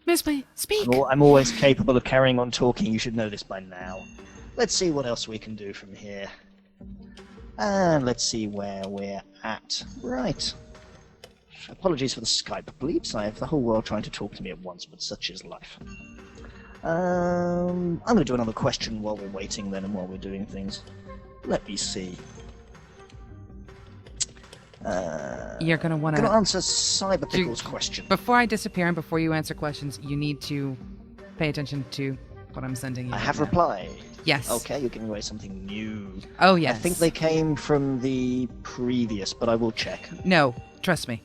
Mizpah, speak! I'm always capable of carrying on talking. You should know this by now. Let's see what else we can do from here. And let's see where we're at. Right. Apologies for the Skype bleeps. I have the whole world trying to talk to me at once, but such is life. I'm going to do another question while we're waiting then and while we're doing things. Let me see. You're going to want to answer Cyberpickle's question. Before I disappear and before you answer questions, you need to pay attention to what I'm sending you. I have replied. Yes. Okay, you're giving away something new. Oh, yes. I think they came from the previous, but I will check. No, trust me.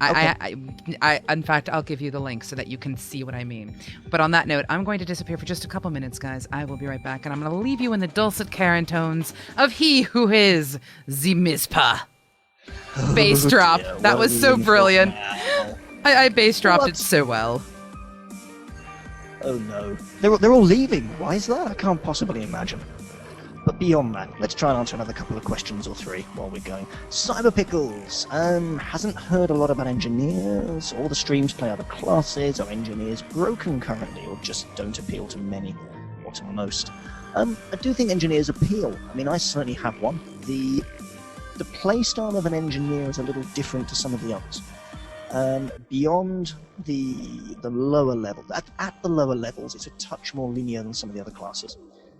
Okay. In fact, I'll give you the link so that you can see what I mean. But on that note, I'm going to disappear for just a couple minutes, guys. I will be right back, and I'm going to leave you in the dulcet Karen tones of he who is the Mizpah. Bass drop. Yeah, that was so brilliant. I bass dropped it so well. Oh no. They're all leaving. Why is that? I can't possibly imagine. But beyond that, let's try and answer another couple of questions or three while we're going. Cyberpickles hasn't heard a lot about engineers. All the streams play other classes. Are engineers broken currently, or just don't appeal to many, or to most? I do think engineers appeal. I mean, I certainly have one. The playstyle of an engineer is a little different to some of the others. Beyond the lower level, at the lower levels, it's a touch more linear than some of the other classes.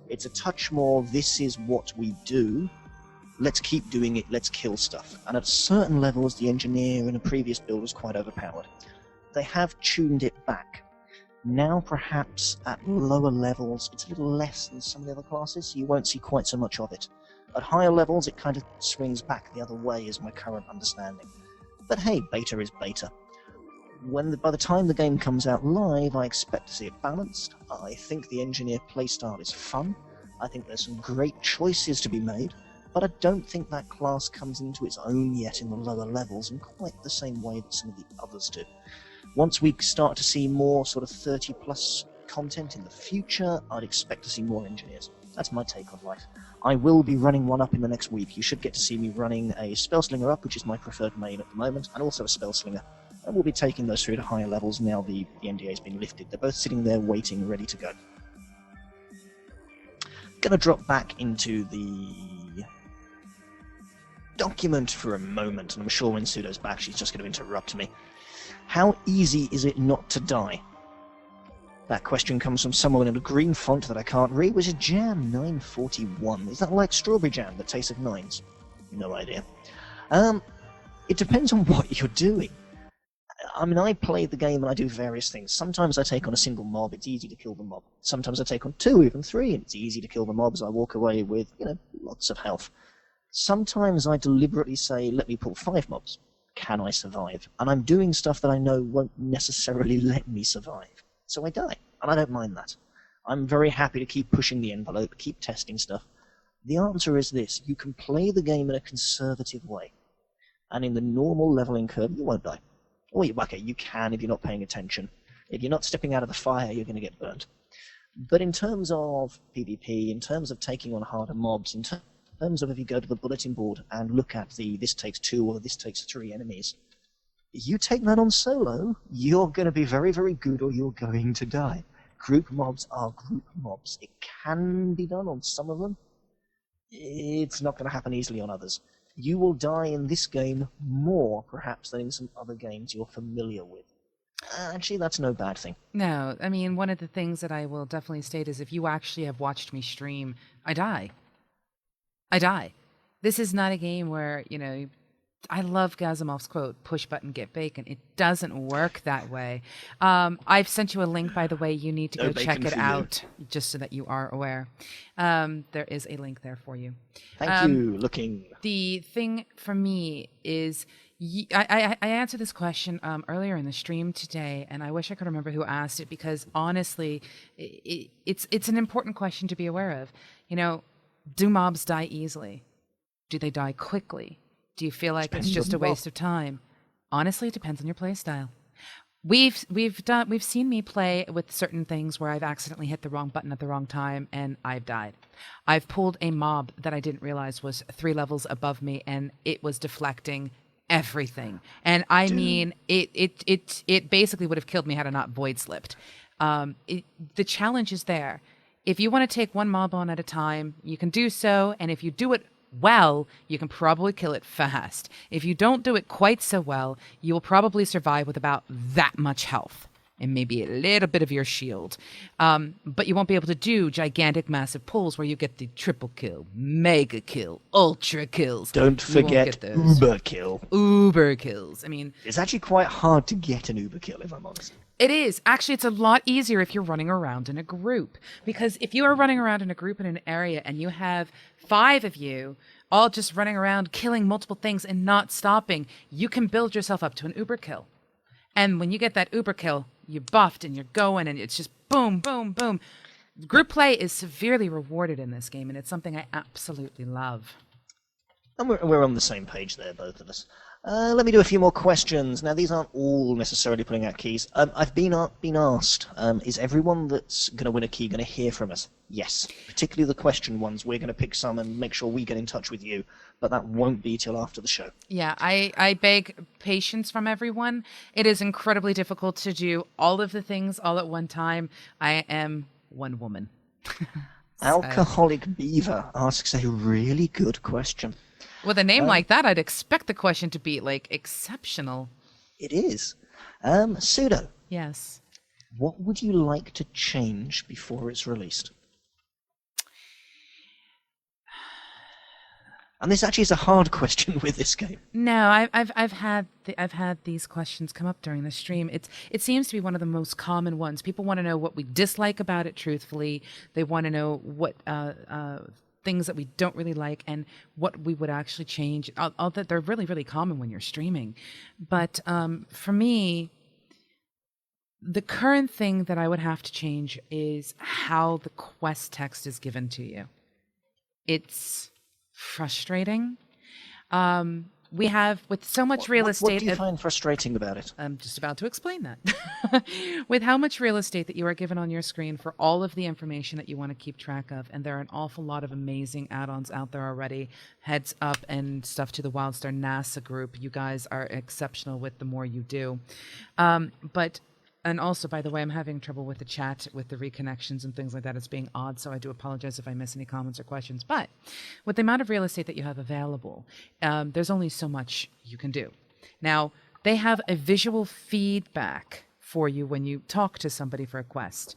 It's a touch more, this is what we do, let's keep doing it, let's kill stuff. And at certain levels, the engineer in a previous build was quite overpowered. They have tuned it back. Now, perhaps, at lower levels, it's a little less than some of the other classes, so you won't see quite so much of it. At higher levels, it kind of swings back the other way, is my current understanding. But hey, beta is beta. By the time the game comes out live, I expect to see it balanced. I think the engineer playstyle is fun. I think there's some great choices to be made, but I don't think that class comes into its own yet in the lower levels in quite the same way that some of the others do. Once we start to see more sort of 30-plus content in the future, I'd expect to see more engineers. That's my take on life. I will be running one up in the next week. You should get to see me running a Spellslinger up, which is my preferred main at the moment, and also a Spellslinger. And we'll be taking those through to higher levels now the NDA has been lifted. They're both sitting there waiting, ready to go. Gonna drop back into the document for a moment, and I'm sure when Pseudo's back she's just going to interrupt me. How easy is it not to die? That question comes from someone in a green font that I can't read, which is Jam 941. Is that like strawberry jam that tastes of nines? No idea. It depends on what you're doing. I mean, I play the game and I do various things. Sometimes I take on a single mob, it's easy to kill the mob. Sometimes I take on 2, even 3, and it's easy to kill the mobs. I walk away with, lots of health. Sometimes I deliberately say, let me pull 5 mobs. Can I survive? And I'm doing stuff that I know won't necessarily let me survive. So I die, and I don't mind that. I'm very happy to keep pushing the envelope, keep testing stuff. The answer is this: you can play the game in a conservative way, and in the normal leveling curve, you won't die. Or, okay, you can if you're not paying attention. If you're not stepping out of the fire, you're going to get burnt. But in terms of PvP, in terms of taking on harder mobs, in terms of if you go to the bulletin board and look at the this takes 2 or this takes 3 enemies, you take that on solo, you're going to be very, very good or you're going to die. Group mobs are group mobs. It can be done on some of them. It's not going to happen easily on others. You will die in this game more, perhaps, than in some other games you're familiar with. Actually, that's no bad thing. No, I mean, one of the things that I will definitely state is if you actually have watched me stream, I die. I die. This is not a game where, I love Gazimov's quote, push button, get bacon. It doesn't work that way. I've sent you a link, by the way. You need to go check it out, just so that you are aware. There is a link there for you. Thank you. Looking. The thing for me is, I answered this question earlier in the stream today, and I wish I could remember who asked it, because honestly, it's an important question to be aware of. Do mobs die easily? Do they die quickly? Do you feel like it's just a waste of time? Honestly, it depends on your play style. We've seen me play with certain things where I've accidentally hit the wrong button at the wrong time and I've died. I've pulled a mob that I didn't realize was 3 levels above me, and it was deflecting everything. And I mean, it basically would have killed me had I not void slipped. The challenge is there. If you want to take one mob on at a time, you can do so. And if you do it well, you can probably kill it fast. If you don't do it quite so well, you will probably survive with about that much health and maybe a little bit of your shield. But you won't be able to do gigantic, massive pulls where you get the triple kill, mega kill, ultra kills. Don't forget uber kill. Uber kills. I mean, it's actually quite hard to get an uber kill, if I'm honest. It is. Actually, it's a lot easier if you're running around in a group. Because if you are running around in a group in an area and you have 5 of you all just running around killing multiple things and not stopping, you can build yourself up to an uber kill. And when you get that uber kill, you're buffed and you're going and it's just boom, boom, boom. Group play is severely rewarded in this game, and it's something I absolutely love. And we're on the same page there, both of us. Let me do a few more questions. Now, these aren't all necessarily pulling out keys. I've been asked, is everyone that's going to win a key going to hear from us? Yes. Particularly the question ones. We're going to pick some and make sure we get in touch with you. But that won't be till after the show. Yeah, I beg patience from everyone. It is incredibly difficult to do all of the things all at one time. I am one woman. Alcoholic Beaver asks a really good question. With a name like that, I'd expect the question to be, like, exceptional. It is. Pseudo. Yes. What would you like to change before it's released? And this actually is a hard question with this game. No, I've had these questions come up during the stream. It seems to be one of the most common ones. People want to know what we dislike about it. Truthfully, they want to know what things that we don't really like and what we would actually change. All that they're really, really common when you're streaming. But for me, the current thing that I would have to change is how the quest text is given to you. It's frustrating. We have, with so much real estate... What do you find frustrating about it? I'm just about to explain that. With how much real estate that you are given on your screen for all of the information that you want to keep track of, and there are an awful lot of amazing add-ons out there already. Heads up and stuff to the WildStar NASA group. You guys are exceptional with the more you do. And also, by the way, I'm having trouble with the chat, with the reconnections and things like that. It's being odd, so I do apologize if I miss any comments or questions. But with the amount of real estate that you have available, there's only so much you can do. Now, they have a visual feedback for you when you talk to somebody for a quest.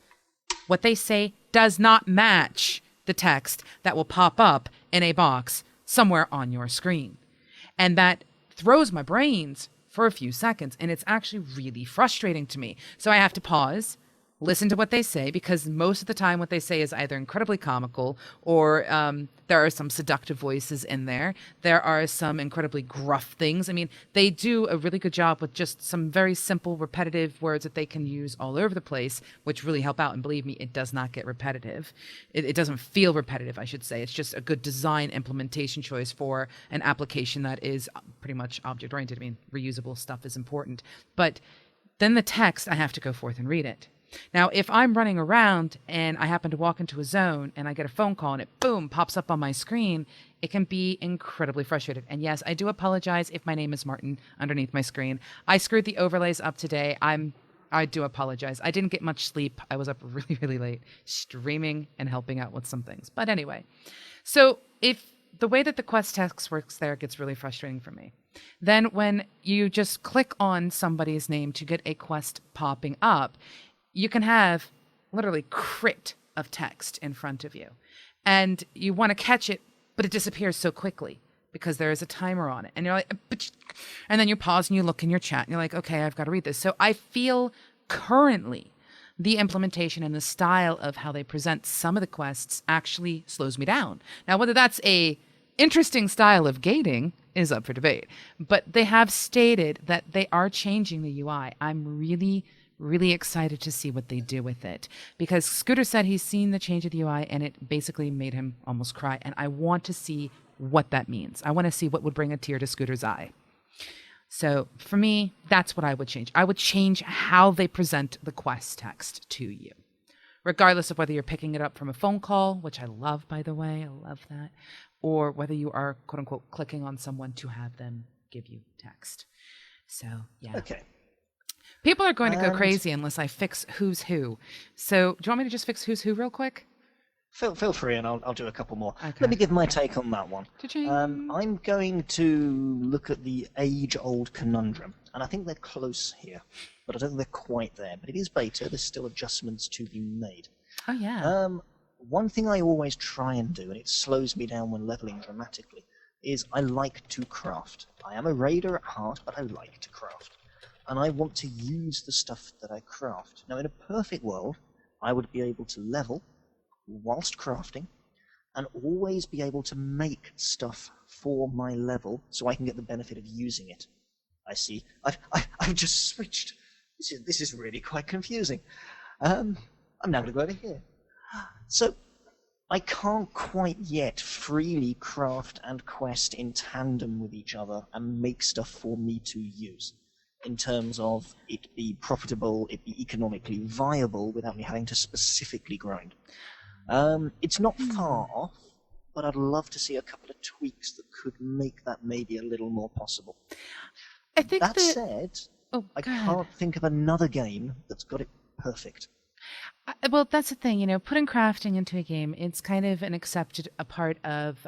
What they say does not match the text that will pop up in a box somewhere on your screen. And that throws my brains for a few seconds, and it's actually really frustrating to me. So I have to pause, listen to what they say, because most of the time what they say is either incredibly comical or there are some seductive voices in there. There are some incredibly gruff things. I mean, they do a really good job with just some very simple, repetitive words that they can use all over the place, which really help out. And believe me, it does not get repetitive. It doesn't feel repetitive, I should say. It's just a good design implementation choice for an application that is pretty much object-oriented. I mean, reusable stuff is important. But then the text, I have to go forth and read it. Now, if I'm running around and I happen to walk into a zone and I get a phone call and it, boom, pops up on my screen, it can be incredibly frustrating. And yes, I do apologize if my name is Martin underneath my screen. I screwed the overlays up today. I do apologize. I didn't get much sleep. I was up really, really late streaming and helping out with some things. But anyway, so if the way that the quest text works there gets really frustrating for me. Then when you just click on somebody's name to get a quest popping up, you can have literally crit of text in front of you. And you want to catch it, but it disappears so quickly because there is a timer on it. And you're like, and then you pause and you look in your chat and you're like, okay, I've got to read this. So I feel currently the implementation and the style of how they present some of the quests actually slows me down. Now, whether that's a interesting style of gating is up for debate, but they have stated that they are changing the UI. I'm really excited to see what they do with it, because Scooter said he's seen the change of the UI and it basically made him almost cry. And I want to see what that means. I want to see what would bring a tear to Scooter's eye. So for me, that's what I would change. I would change how they present the quest text to you, regardless of whether you're picking it up from a phone call, which I love, by the way, I love that, or whether you are, quote unquote, clicking on someone to have them give you text. So, yeah. Okay. People are going to go And- crazy unless I fix who's who. So, do you want me to just fix who's who real quick? Feel free, and I'll do a couple more. Okay. Let me give my take on that one. Cha-ching. I'm going to look at the age-old conundrum, and I think they're close here, but I don't think they're quite there. But it is beta. There's still adjustments to be made. Oh, yeah. One thing I always try and do, and it slows me down when leveling dramatically, is I like to craft. I am a raider at heart, but I like to craft. And I want to use the stuff that I craft. Now, in a perfect world, I would be able to level whilst crafting, and always be able to make stuff for my level so I can get the benefit of using it. I see. I've just switched. This is really quite confusing. I'm now going to go over here. So, I can't quite yet freely craft and quest in tandem with each other and make stuff for me to use, in terms of it be profitable, it be economically viable without me having to specifically grind. It's not far off, but I'd love to see a couple of tweaks that could make that maybe a little more possible. I think That said, I go ahead. can't think of another game that's got it perfect. Well, that's the thing, putting crafting into a game, it's kind of an accepted a part of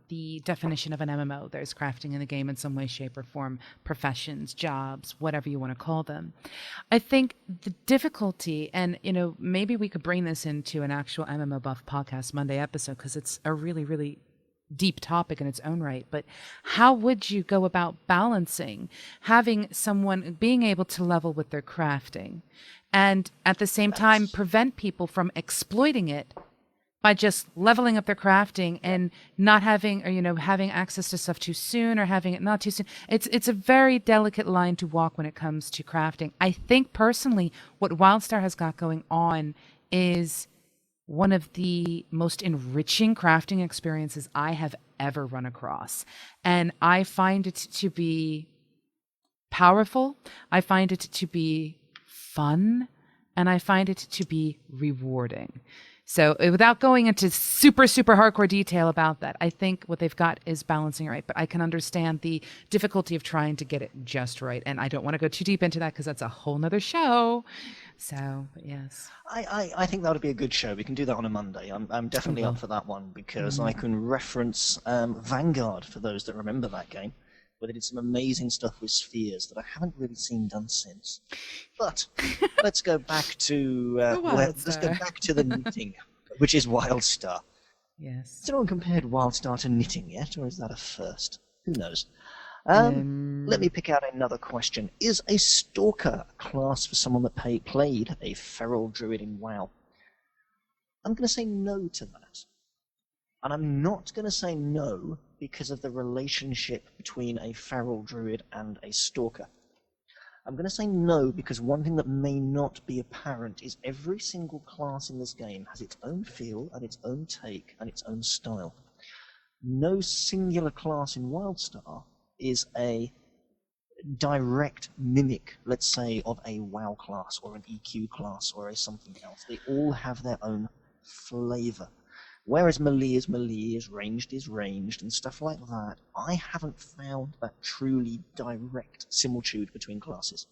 the definition of an MMO. There's crafting in the game in some way, shape, or form, professions, jobs, whatever you want to call them. I think the difficulty, and, maybe we could bring this into an actual MMO Buff podcast Monday episode, because it's a really, really deep topic in its own right, but how would you go about balancing having someone being able to level with their crafting and at the same time prevent people from exploiting it by just leveling up their crafting and not having, or having access to stuff too soon or having it not too soon. It's a very delicate line to walk when it comes to crafting. I think personally what WildStar has got going on is one of the most enriching crafting experiences I have ever run across. And I find it to be powerful. I find it to be fun. And I find it to be rewarding. So without going into super, super hardcore detail about that, I think what they've got is balancing it right. But I can understand the difficulty of trying to get it just right. And I don't want to go too deep into that because that's a whole nother show. So, but yes. I think that would be a good show. We can do that on a Monday. I'm definitely up for that one because I can reference Vanguard for those that remember that game, where they did some amazing stuff with spheres that I haven't really seen done since. But let's go back to the knitting, which is WildStar. Yes. Has anyone compared WildStar to knitting yet, or is that a first? Who knows? Let me pick out another question. Is a Stalker a class for someone that played a Feral Druid in WoW? I'm going to say no to that. And I'm not going to say no because of the relationship between a Feral Druid and a Stalker. I'm going to say no because one thing that may not be apparent is every single class in this game has its own feel and its own take and its own style. No singular class in WildStar is a direct mimic, let's say, of a WoW class or an EQ class or a something else. They all have their own flavor. Whereas melee is melee, ranged, and stuff like that, I haven't found that truly direct similitude between classes.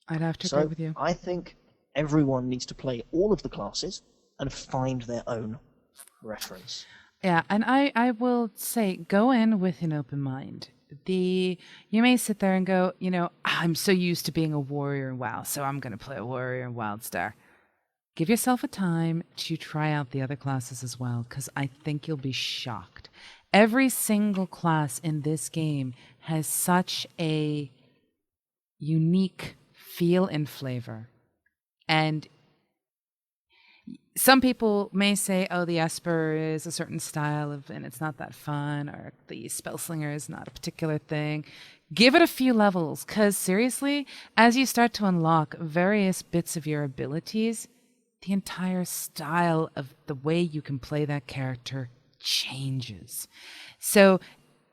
I'd have to agree with you. I think everyone needs to play all of the classes and find their own reference. Yeah, and I will say, go in with an open mind. You may sit there and go, I'm so used to being a warrior in WoW, so I'm going to play a warrior in WildStar. Give yourself a time to try out the other classes as well, because I think you'll be shocked. Every single class in this game has such a unique feel and flavor. And some people may say, oh, the Esper is a certain style and it's not that fun, or the Spellslinger is not a particular thing. Give it a few levels, because seriously, as you start to unlock various bits of your abilities, the entire style of the way you can play that character changes. So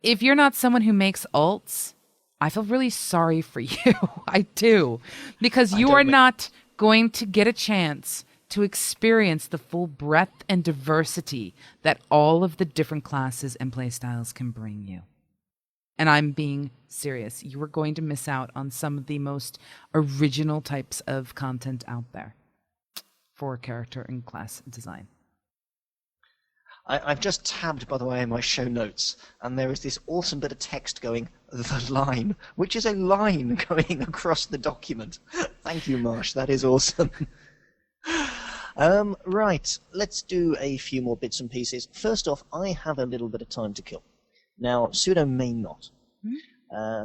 if you're not someone who makes ults, I feel really sorry for you. I do. Because you are not going to get a chance to experience the full breadth and diversity that all of the different classes and playstyles can bring you. And I'm being serious. You are going to miss out on some of the most original types of content out there for character and class design. I've just tabbed, by the way, in my show notes, and there is this awesome bit of text going, the line, which is a line going across the document. Thank you, Marsh. That is awesome. Right, let's do a few more bits and pieces. First off, I have a little bit of time to kill. Now, Pseudo may not,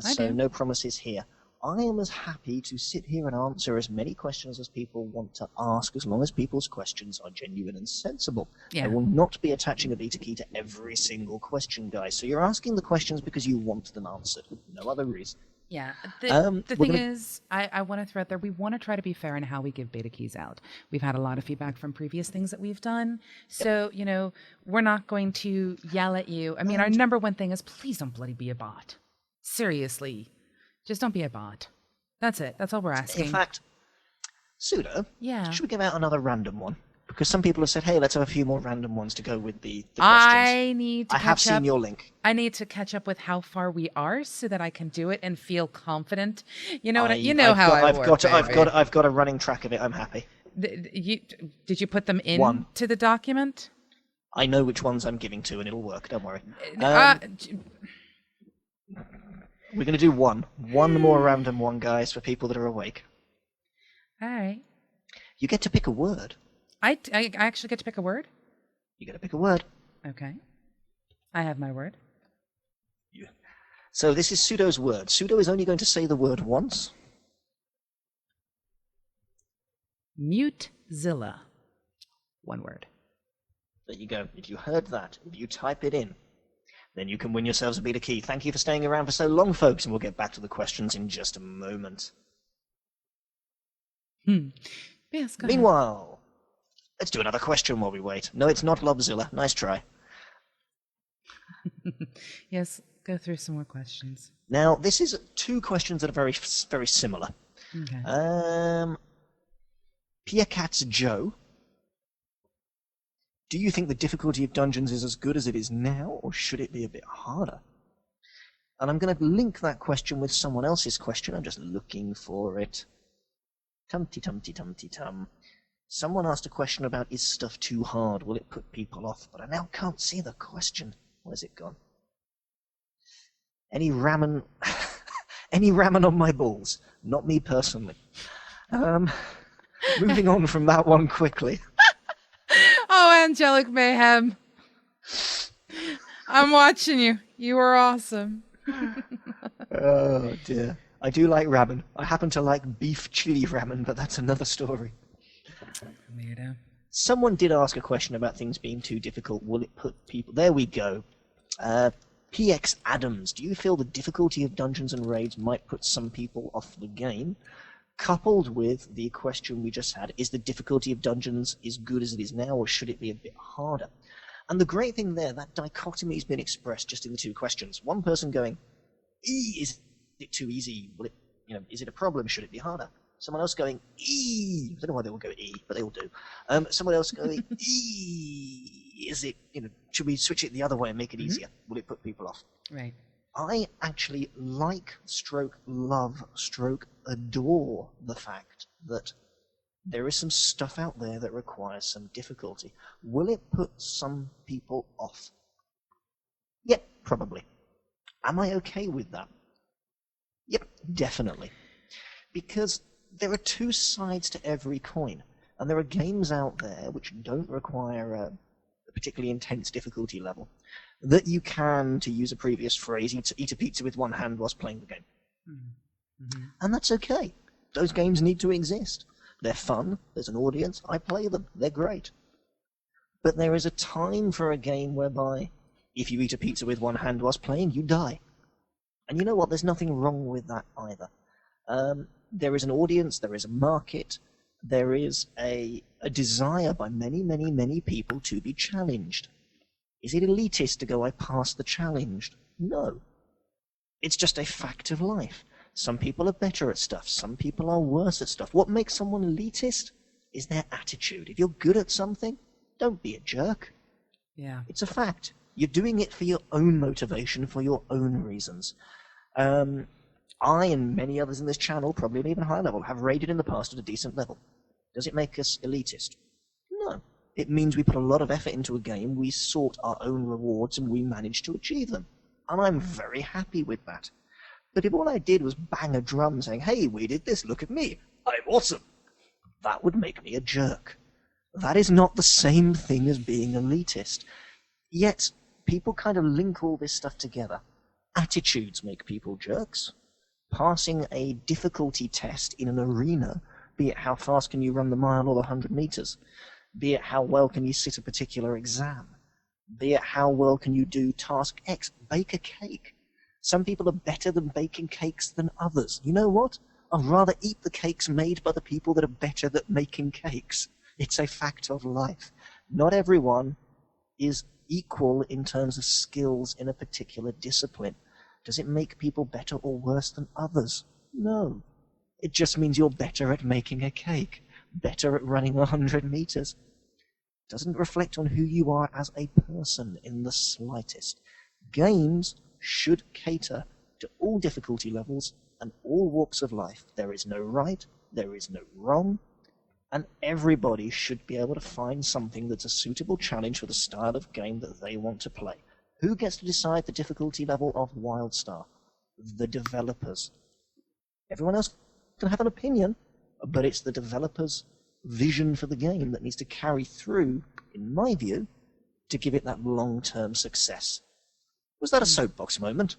so no promises here. I am as happy to sit here and answer as many questions as people want to ask, as long as people's questions are genuine and sensible. Yeah. I will not be attaching a beta key to every single question, guys. So you're asking the questions because you want them answered. No other reason. Yeah. The thing is, I want to throw out there, we want to try to be fair in how we give beta keys out. We've had a lot of feedback from previous things that we've done. So, you know, we're not going to yell at you. I mean, our number one thing is please don't bloody be a bot. Seriously. Just don't be a bot. That's it. That's all we're asking. In fact, Pseudo, yeah. should we give out another random one? Because some people have said, hey, let's have a few more random ones to go with the questions. I have seen your link. I need to catch up with how far we are so that I can do it and feel confident. You know what? You know how I work. I've got a running track of it. I'm happy. Did you put them in to the document? I know which ones I'm giving to, and it'll work. Don't worry. We're going to do one more random one, guys, for people that are awake. All right. You get to pick a word. I actually get to pick a word? You get to pick a word. Okay. I have my word. Yeah. So this is Pseudo's word. Pseudo is only going to say the word once. Mutezilla. One word. There you go. If you heard that, if you type it in, then you can win yourselves a beta key. Thank you for staying around for so long, folks, and we'll get back to the questions in just a moment. Yes, go Meanwhile, let's do another question while we wait. No, it's not Lobzilla. Nice try. Yes, go through some more questions. Now, this is two questions that are very, very similar. Okay. Pierre Katz Joe. Do you think the difficulty of dungeons is as good as it is now, or should it be a bit harder? And I'm going to link that question with someone else's question. I'm just looking for it. Tum-ty-tum-ty-tum-ty-tum. Someone asked a question about, is stuff too hard? Will it put people off? But I now can't see the question. Where's it gone? Any ramen... Any ramen on my balls? Not me personally. Moving on from that one quickly. Oh, Angelic Mayhem. I'm watching you. You are awesome. Oh, dear. I do like ramen. I happen to like beef chili ramen, but that's another story. Weirdo. Someone did ask a question about things being too difficult. Will it put people... There we go. PX Adams, do you feel the difficulty of dungeons and raids might put some people off the game? Coupled with the question we just had, is the difficulty of dungeons as good as it is now, or should it be a bit harder? And the great thing there, that dichotomy has been expressed just in the two questions. One person going, is it too easy? Will it, is it a problem? Should it be harder? Someone else going, I don't know why they all go E, but they all do. Someone else going, is it, should we switch it the other way and make it easier? Will it put people off? Right. I actually like, love, adore the fact that there is some stuff out there that requires some difficulty. Will it put some people off? Yep, probably. Am I okay with that? Yep, definitely. Because there are two sides to every coin, and there are games out there which don't require a particularly intense difficulty level, that you can, to use a previous phrase, eat a pizza with one hand whilst playing the game. Mm-hmm. And that's okay. Those games need to exist. They're fun, there's an audience, I play them, they're great. But there is a time for a game whereby, if you eat a pizza with one hand whilst playing, you die. And you know what, there's nothing wrong with that either. There is an audience, there is a market, there is a desire by many, many, many people to be challenged. Is it elitist to go, I passed the challenged? No. It's just a fact of life. Some people are better at stuff, some people are worse at stuff. What makes someone elitist is their attitude. If you're good at something, don't be a jerk. Yeah. It's a fact. You're doing it for your own motivation, for your own reasons. I and many others in this channel, probably at an even higher level, have raided in the past at a decent level. Does it make us elitist? No. It means we put a lot of effort into a game, we sought our own rewards, and we managed to achieve them. And I'm very happy with that. But if all I did was bang a drum saying, hey, we did this, look at me, I'm awesome, that would make me a jerk. That is not the same thing as being elitist. Yet, people kind of link all this stuff together. Attitudes make people jerks. Passing a difficulty test in an arena, be it how fast can you run the mile or the 100 meters, be it how well can you sit a particular exam, be it how well can you do task X, bake a cake. Some people are better than baking cakes than others. You know what? I'd rather eat the cakes made by the people that are better at making cakes. It's a fact of life. Not everyone is equal in terms of skills in a particular discipline. Does it make people better or worse than others? No. It just means you're better at making a cake, better at running 100 meters. Doesn't reflect on who you are as a person in the slightest. Games should cater to all difficulty levels and all walks of life. There is no right, there is no wrong, and everybody should be able to find something that's a suitable challenge for the style of game that they want to play. Who gets to decide the difficulty level of WildStar? The developers. Everyone else can have an opinion, but it's the developers' vision for the game that needs to carry through, in my view, to give it that long-term success. Was that a soapbox moment?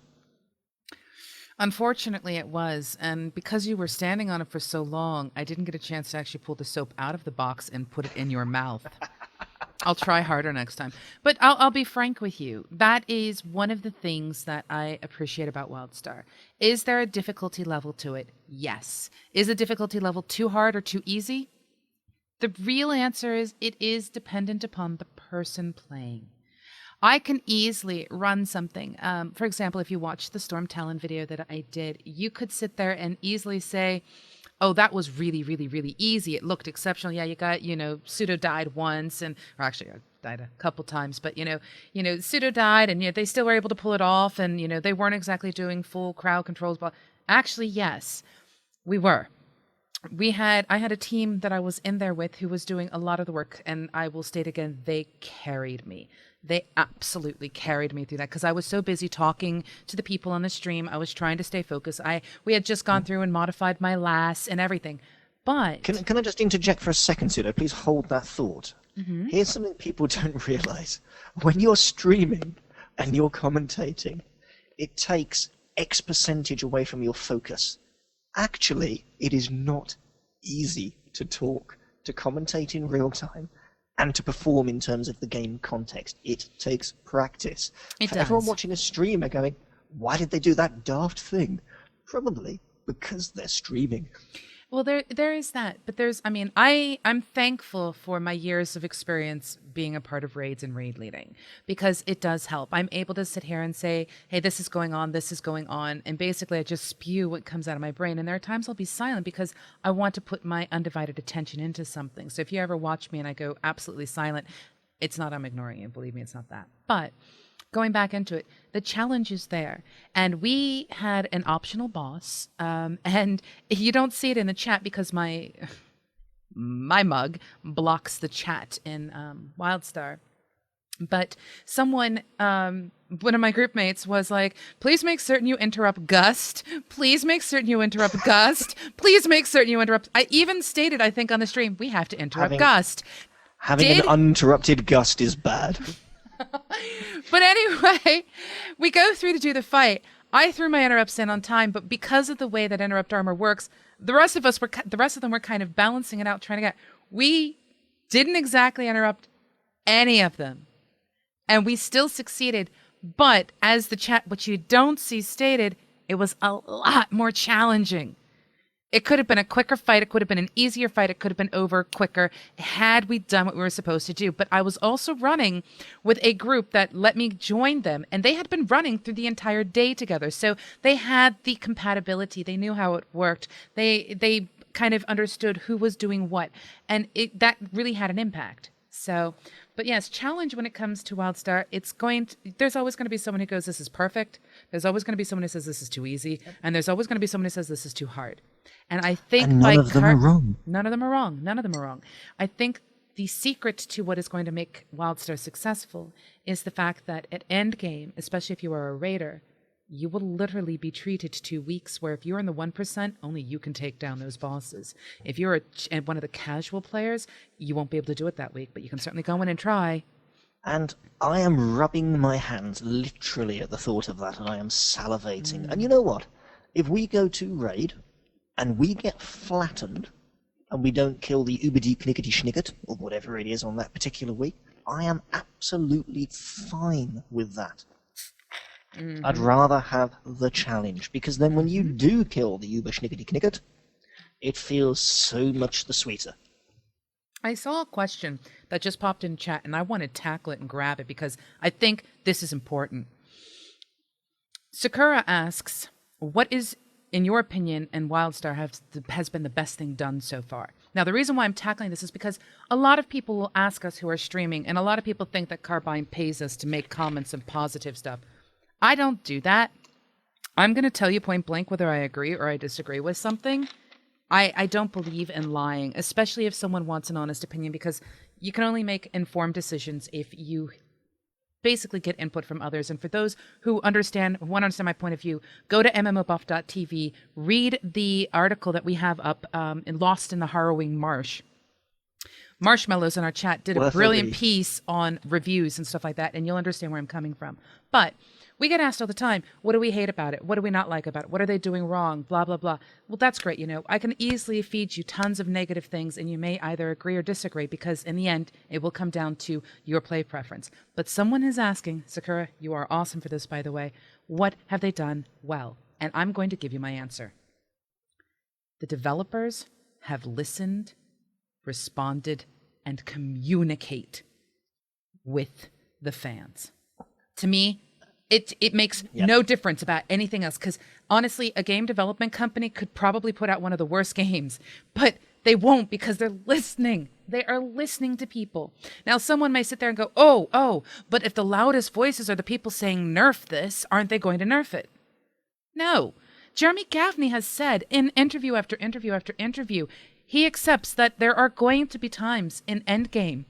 Unfortunately, it was. And because you were standing on it for so long, I didn't get a chance to actually pull the soap out of the box and put it in your mouth. I'll try harder next time. But I'll be frank with you. That is one of the things that I appreciate about WildStar. Is there a difficulty level to it? Yes. Is the difficulty level too hard or too easy? The real answer is it is dependent upon the person playing. I can easily run something. For example, if you watch the Storm Talon video that I did, you could sit there and easily say, oh, that was really, really, really easy. It looked exceptional. Yeah, you got, Pseudo died once, or actually I died a couple times, but, Pseudo died, and they still were able to pull it off, and, they weren't exactly doing full crowd controls. But actually, yes, we were. I had a team that I was in there with who was doing a lot of the work, and I will state again, they carried me. They absolutely carried me through that because I was so busy talking to the people on the stream. I was trying to stay focused. We had just gone through and modified my lass and everything. But can I just interject for a second, Pseudo? Please hold that thought. Mm-hmm. Here's something people don't realize. When you're streaming and you're commentating, it takes X percentage away from your focus. Actually, it is not easy to talk, to commentate in real time, and to perform in terms of the game context. It takes practice. It For does. everyone watching a streamer going, why did they do that daft thing? Probably because they're streaming. Well, there is that, but I'm thankful for my years of experience being a part of raids and raid leading because it does help. I'm able to sit here and say, hey, this is going on, and basically I just spew what comes out of my brain. And there are times I'll be silent because I want to put my undivided attention into something. So if you ever watch me and I go absolutely silent, it's not I'm ignoring you. Believe me, it's not that. But going back into it, the challenge is there. And we had an optional boss, and you don't see it in the chat because my mug blocks the chat in WildStar. But someone, one of my group mates was like, please make certain you interrupt Gust. Please make certain you interrupt Gust. Please make certain you interrupt. I even stated, I think on the stream, we have to interrupt Gust. Having an uninterrupted Gust is bad. But anyway, we go through to do the fight. I threw my interrupts in on time, but because of the way that interrupt armor works, the rest of them were kind of balancing it out, trying to get. We didn't exactly interrupt any of them, and we still succeeded. But as the chat, what you don't see stated, it was a lot more challenging. It could have been a quicker fight. It could have been an easier fight. It could have been over quicker had we done what we were supposed to do. But I was also running with a group that let me join them, and they had been running through the entire day together. So they had the compatibility. They knew how it worked. They kind of understood who was doing what, and that really had an impact. So, But yes, challenge when it comes to WildStar, there's always going to be someone who goes, this is perfect. There's always going to be someone who says this is too easy. And there's always going to be someone who says this is too hard. And I think And none of them are wrong. None of them are wrong. None of them are wrong. I think the secret to what is going to make WildStar successful is the fact that at endgame, especially if you are a raider, you will literally be treated to weeks where if you're in the 1%, only you can take down those bosses. If you're one of the casual players, you won't be able to do it that week, but you can certainly go in and try. And I am rubbing my hands literally at the thought of that, and I am salivating. And you know what? If we go to raid, and we get flattened, and we don't kill the Ubadi Knickety Schnicket, or whatever it is on that particular week, I am absolutely fine with that. Mm-hmm. I'd rather have the challenge, because then when you do kill the Uber Schnickety Knicket, it feels so much the sweeter. I saw a question that just popped in chat, and I want to tackle it and grab it because I think this is important. Sakura asks, what is, in your opinion, and WildStar has been the best thing done so far? Now, the reason why I'm tackling this is because a lot of people will ask us who are streaming, and a lot of people think that Carbine pays us to make comments and positive stuff. I don't do that. I'm going to tell you point blank whether I agree or I disagree with something. I don't believe in lying, especially if someone wants an honest opinion, because you can only make informed decisions if you basically get input from others. And for those who want to understand my point of view, go to MMOBuff.TV, read the article that we have up in Lost in the Harrowing Marsh. Marshmallows in our chat did a brilliant piece on reviews and stuff like that, and you'll understand where I'm coming from. But we get asked all the time, what do we hate about it? What do we not like about it? What are they doing wrong? Blah, blah, blah. Well, that's great. You know, I can easily feed you tons of negative things, and you may either agree or disagree, because in the end, it will come down to your play preference. But someone is asking, Sakura, you are awesome for this, by the way, what have they done well? And I'm going to give you my answer. The developers have listened, responded, and communicate with the fans. To me, it makes no difference about anything else, because honestly, a game development company could probably put out one of the worst games, but they won't, because they're listening. They are listening to people. Now, someone may sit there and go, oh, but if the loudest voices are the people saying nerf this, aren't they going to nerf it? No. Jeremy Gaffney has said in interview after interview after interview, he accepts that there are going to be times in Endgame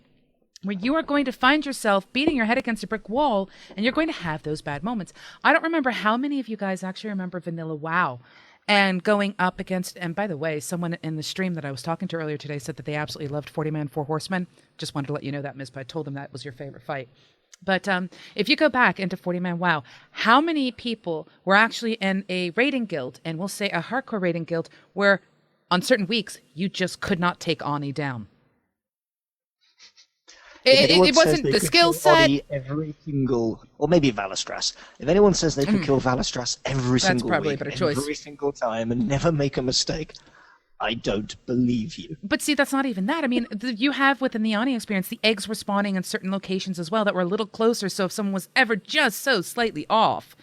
where you are going to find yourself beating your head against a brick wall, and you're going to have those bad moments. I don't remember how many of you guys actually remember Vanilla WoW and going up against, and by the way, someone in the stream that I was talking to earlier today said that they absolutely loved 40-Man 4 Horsemen. Just wanted to let you know that, Mizpah. I told them that was your favorite fight. But if you go back into 40-Man WoW, how many people were actually in a raiding guild, and we'll say a hardcore raiding guild, where on certain weeks you just could not take Ani down? It wasn't the skill set. Every single, or maybe Valistras. If anyone says they could kill Valistras every single week, every single time, and never make a mistake, I don't believe you. But see, that's not even that. I mean, you have within the Ani experience, the eggs were spawning in certain locations as well that were a little closer. So if someone was ever just so slightly off,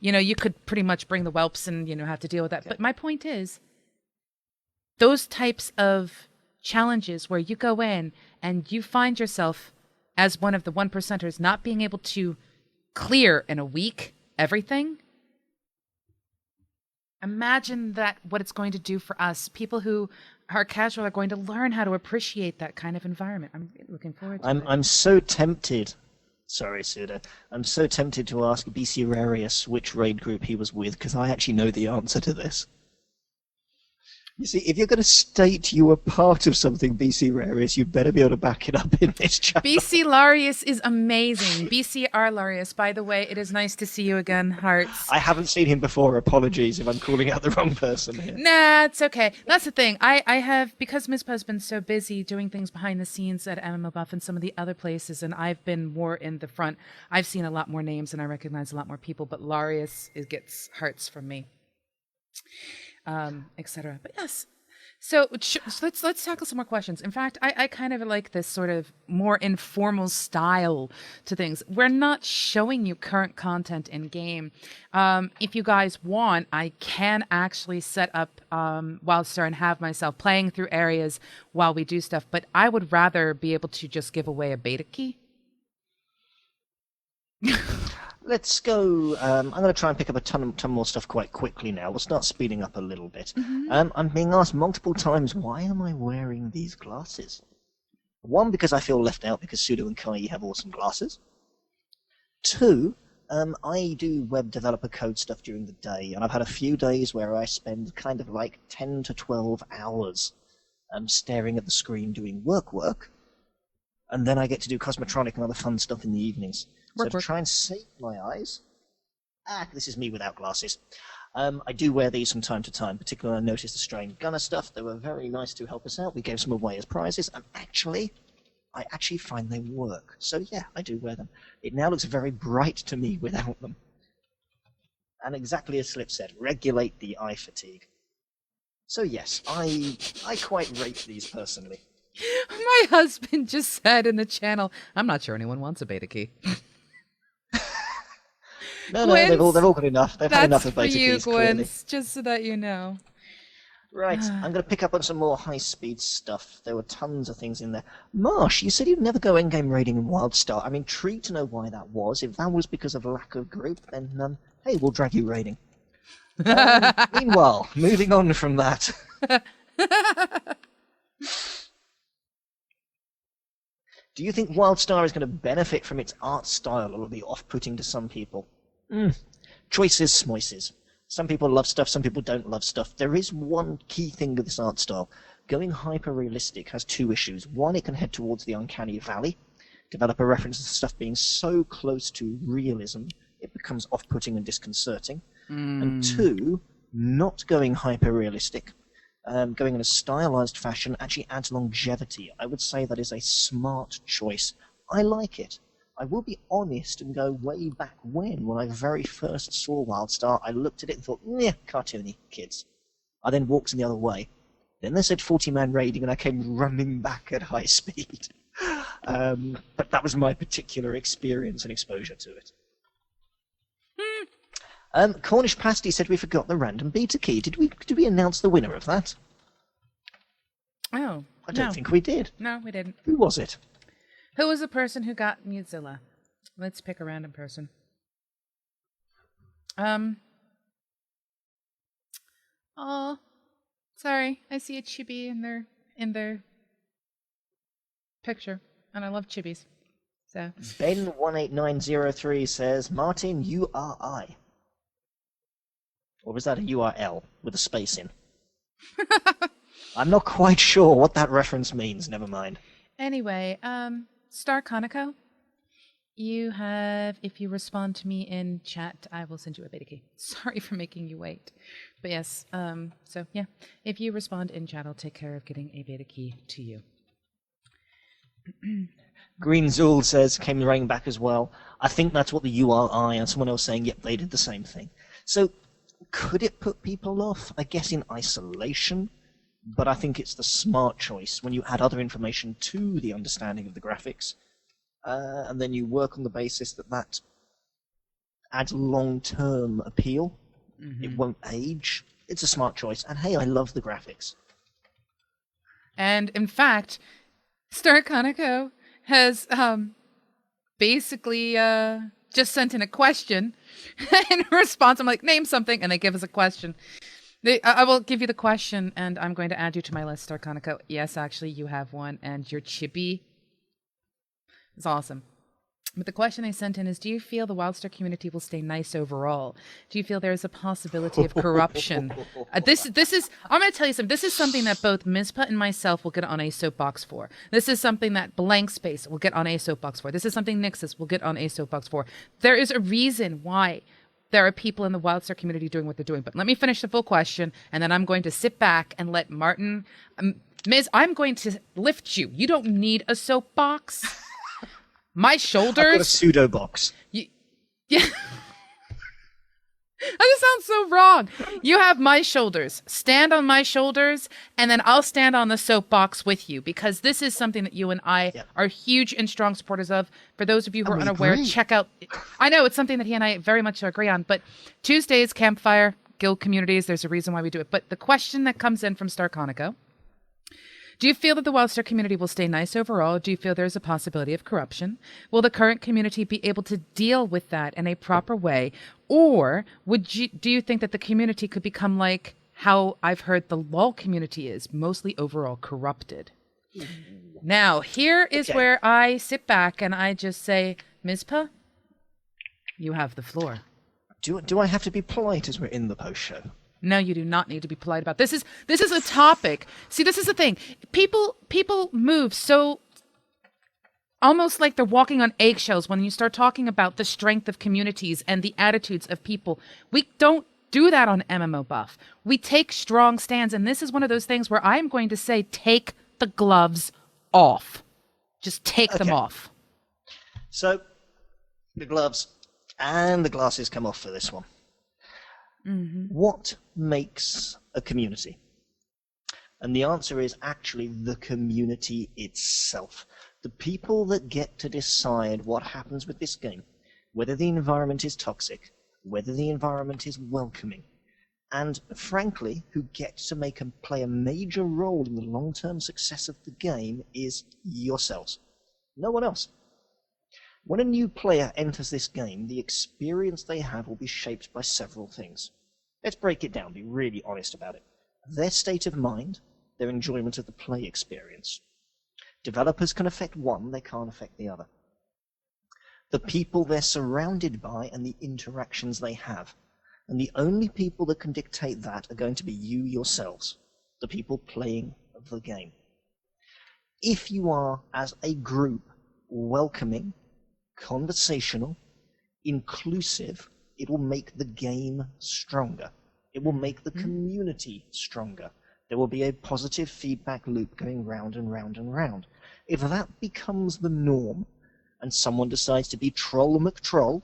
you know, you could pretty much bring the whelps and, you know, have to deal with that. Okay. But my point is, those types of challenges where you go in and you find yourself as one of the 1%ers not being able to clear in a week everything. Imagine that, what it's going to do for us. People who are casual are going to learn how to appreciate that kind of environment. I'm really looking forward to it. I'm so tempted. Sorry, Pseudo. I'm so tempted to ask BC Rarius which raid group he was with, because I actually know the answer to this. You see, if you're going to state you were part of something, BC Rarius, you'd better be able to back it up in this channel. BC Larius is amazing. BCR Larius, by the way, it is nice to see you again, hearts. I haven't seen him before. Apologies if I'm calling out the wrong person here. Nah, it's okay. That's the thing. I have, because Mizpah has been so busy doing things behind the scenes at MMOBuff and some of the other places, and I've been more in the front, I've seen a lot more names and I recognize a lot more people, but Larius, it gets hearts from me. Etc. But yes, So let's tackle some more questions. In fact, I kind of like this sort of more informal style to things. We're not showing you current content in game. If you guys want, I can actually set up WildStar and have myself playing through areas while we do stuff. But I would rather be able to just give away a beta key. Let's go. I'm going to try and pick up a ton more stuff quite quickly now. We'll start speeding up a little bit. I'm being asked multiple times, why am I wearing these glasses? One, because I feel left out because Pseudo and Kaeyi have awesome glasses. Two, I do web developer code stuff during the day, and I've had a few days where I spend kind of like 10 to 12 hours staring at the screen doing work, and then I get to do Cosmotronic and other fun stuff in the evenings. So to try and save my eyes, this is me without glasses. I do wear these from time to time, particularly when I noticed the Strange Gunner stuff. They were very nice to help us out. We gave some away as prizes, and I actually find they work. So yeah, I do wear them. It now looks very bright to me without them. And exactly as Slip said, regulate the eye fatigue. So yes, I quite rate these personally. My husband just said in the channel, I'm not sure anyone wants a beta key. No, they've all got enough. They've had enough of beta keys, clearly. Just so that you know. Right, I'm going to pick up on some more high-speed stuff. There were tons of things in there. Marsh, you said you'd never go endgame raiding in WildStar. I'm intrigued to know why that was. If that was because of lack of group, then, hey, we'll drag you raiding. Meanwhile, moving on from that. Do you think WildStar is going to benefit from its art style, or will it be off-putting to some people? Choices, smoices. Some people love stuff, some people don't love stuff. There is one key thing with this art style. Going hyper-realistic has two issues. One, it can head towards the uncanny valley. Developer references to stuff being so close to realism, it becomes off-putting and disconcerting. And two, not going hyper-realistic, going in a stylized fashion actually adds longevity. I would say that is a smart choice. I like it. I will be honest and go way back when I very first saw WildStar, I looked at it and thought, yeah, cartoony, kids. I then walked in the other way. Then they said 40-man raiding and I came running back at high speed. But that was my particular experience and exposure to it. Cornish Pasty said we forgot the random beta key. Did we announce the winner of that? Oh, I don't think we did. No, we didn't. Who was it? Who was the person who got Muzilla? Let's pick a random person. Oh, sorry. I see a chibi in their picture, and I love chibis. So Ben18903 says, Martin, URI. Or was that a URL with a space in? I'm not quite sure what that reference means. Never mind. Anyway, Star Conoco, you have, if you respond to me in chat, I will send you a beta key. Sorry for making you wait. But yes, so yeah, if you respond in chat, I'll take care of getting a beta key to you. Green Zool says, came running back as well. I think that's what the URI, and someone else saying, yep, they did the same thing. So, could it put people off? I guess in isolation. But I think it's the smart choice when you add other information to the understanding of the graphics, and then you work on the basis that adds long-term appeal. It won't age. It's a smart choice. And hey, I love the graphics. And in fact, Star Conoco has basically just sent in a question. In response, I'm like, name something, and they give us a question. I will give you the question, and I'm going to add you to my list, Star Conoco. Yes, actually, you have one, and your chibi is awesome. But the question I sent in is, do you feel the WildStar community will stay nice overall? Do you feel there is a possibility of corruption? This is, I'm going to tell you something. This is something that both Mizpah and myself will get on a soapbox for. This is something that Blank Space will get on a soapbox for. This is something Nixus will get on a soapbox for. There is a reason why there are people in the WildStar community doing what they're doing. But let me finish the full question, and then I'm going to sit back and let Martin... Miz, I'm going to lift you. You don't need a soapbox. My shoulders... I've got a pseudo box. Yeah. That just sounds so wrong. You have my shoulders. Stand on my shoulders, and then I'll stand on the soapbox with you, because this is something that you and I Yep. are huge and strong supporters of. For those of you who And are we unaware, agree. check out. I know it's something that he and I very much agree on, but Tuesdays, campfire, guild communities, there's a reason why we do it. But the question that comes in from Star Conico: do you feel that the WildStar community will stay nice overall? Or do you feel there's a possibility of corruption? Will the current community be able to deal with that in a proper way? Or do you think that the community could become like how I've heard the LOL community is, mostly overall corrupted? Now, here is Okay. where I sit back and I just say, Mizpah, you have the floor. Do I have to be polite as we're in the post show? No, you do not need to be polite about this. This is a topic. See, this is the thing. People move so almost like they're walking on eggshells when you start talking about the strength of communities and the attitudes of people. We don't do that on MMO Buff. We take strong stands, and this is one of those things where I'm going to say, take the gloves off. Just take them Okay. off. So, the gloves and the glasses come off for this one. What makes a community? And the answer is actually the community itself. The people that get to decide what happens with this game, whether the environment is toxic, whether the environment is welcoming, and frankly, who get to play a major role in the long-term success of the game is yourselves. No one else. When a new player enters this game, the experience they have will be shaped by several things. Let's break it down, be really honest about it. Their state of mind, their enjoyment of the play experience. Developers can affect one, they can't affect the other. The people they're surrounded by and the interactions they have. And the only people that can dictate that are going to be you yourselves, the people playing the game. If you are, as a group, welcoming, conversational, inclusive, it will make the game stronger. It will make the community stronger. There will be a positive feedback loop going round and round and round. If that becomes the norm, and someone decides to be Troll McTroll,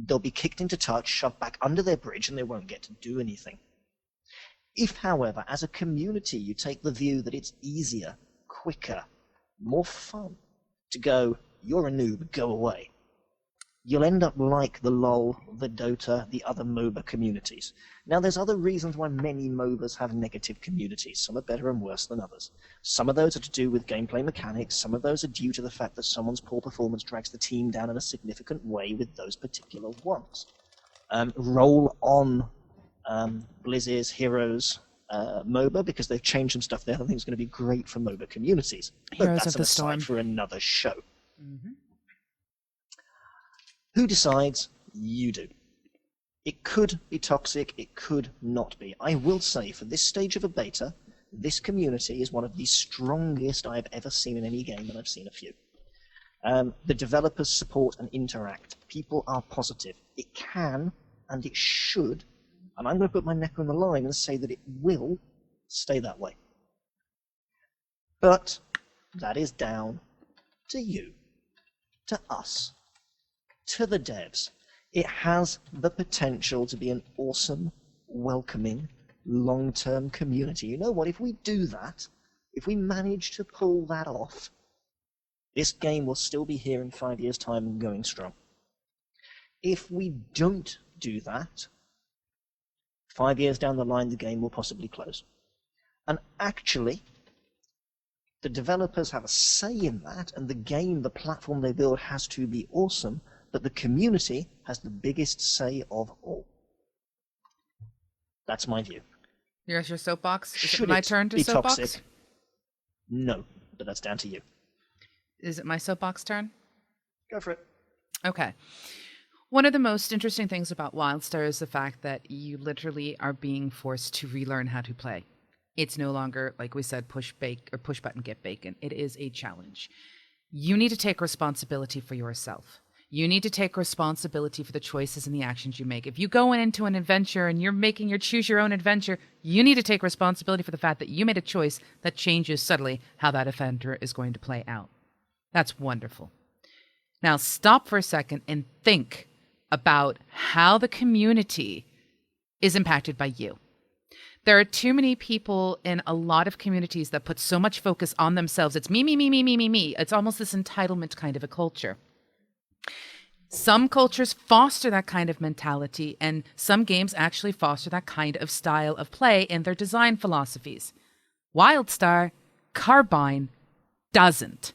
they'll be kicked into touch, shoved back under their bridge, and they won't get to do anything. If, however, as a community you take the view that it's easier, quicker, more fun to go, you're a noob, go away, you'll end up like the LoL, the Dota, the other MOBA communities. Now, there's other reasons why many MOBAs have negative communities. Some are better and worse than others. Some of those are to do with gameplay mechanics. Some of those are due to the fact that someone's poor performance drags the team down in a significant way with those particular ones. Roll on Blizz's Heroes MOBA, because they've changed some stuff there. I think it's going to be great for MOBA communities. But Heroes that's of the an aside Storm. for another show. Who decides? You do. It could be toxic, it could not be. I will say, for this stage of a beta, this community is one of the strongest I have ever seen in any game, and I've seen a few. The developers support and interact. People are positive. It can, and it should, and I'm going to put my neck on the line and say that it will stay that way. But that is down to you, to us, to the devs. It has the potential to be an awesome, welcoming, long-term community. You know what? If we do that, if we manage to pull that off, this game will still be here in 5 years' time and going strong. If we don't do that, 5 years down the line, the game will possibly close. And actually, the developers have a say in that, and the game, the platform they build, has to be awesome, but the community has the biggest say of all. That's my view. Here's your soapbox. Is Should it my it turn to be soapbox? toxic? No, but that's down to you. Is it my soapbox turn? Go for it. Okay. One of the most interesting things about WildStar is the fact that you literally are being forced to relearn how to play. It's no longer, like we said, push button, get bacon. It is a challenge. You need to take responsibility for yourself. You need to take responsibility for the choices and the actions you make. If you go into an adventure and you're making your choose your own adventure, you need to take responsibility for the fact that you made a choice that changes subtly how that adventure is going to play out. That's wonderful. Now stop for a second and think about how the community is impacted by you. There are too many people in a lot of communities that put so much focus on themselves. It's me, me, me, me, me, me, me. It's almost this entitlement kind of a culture. Some cultures foster that kind of mentality, and some games actually foster that kind of style of play in their design philosophies. WildStar, Carbine doesn't.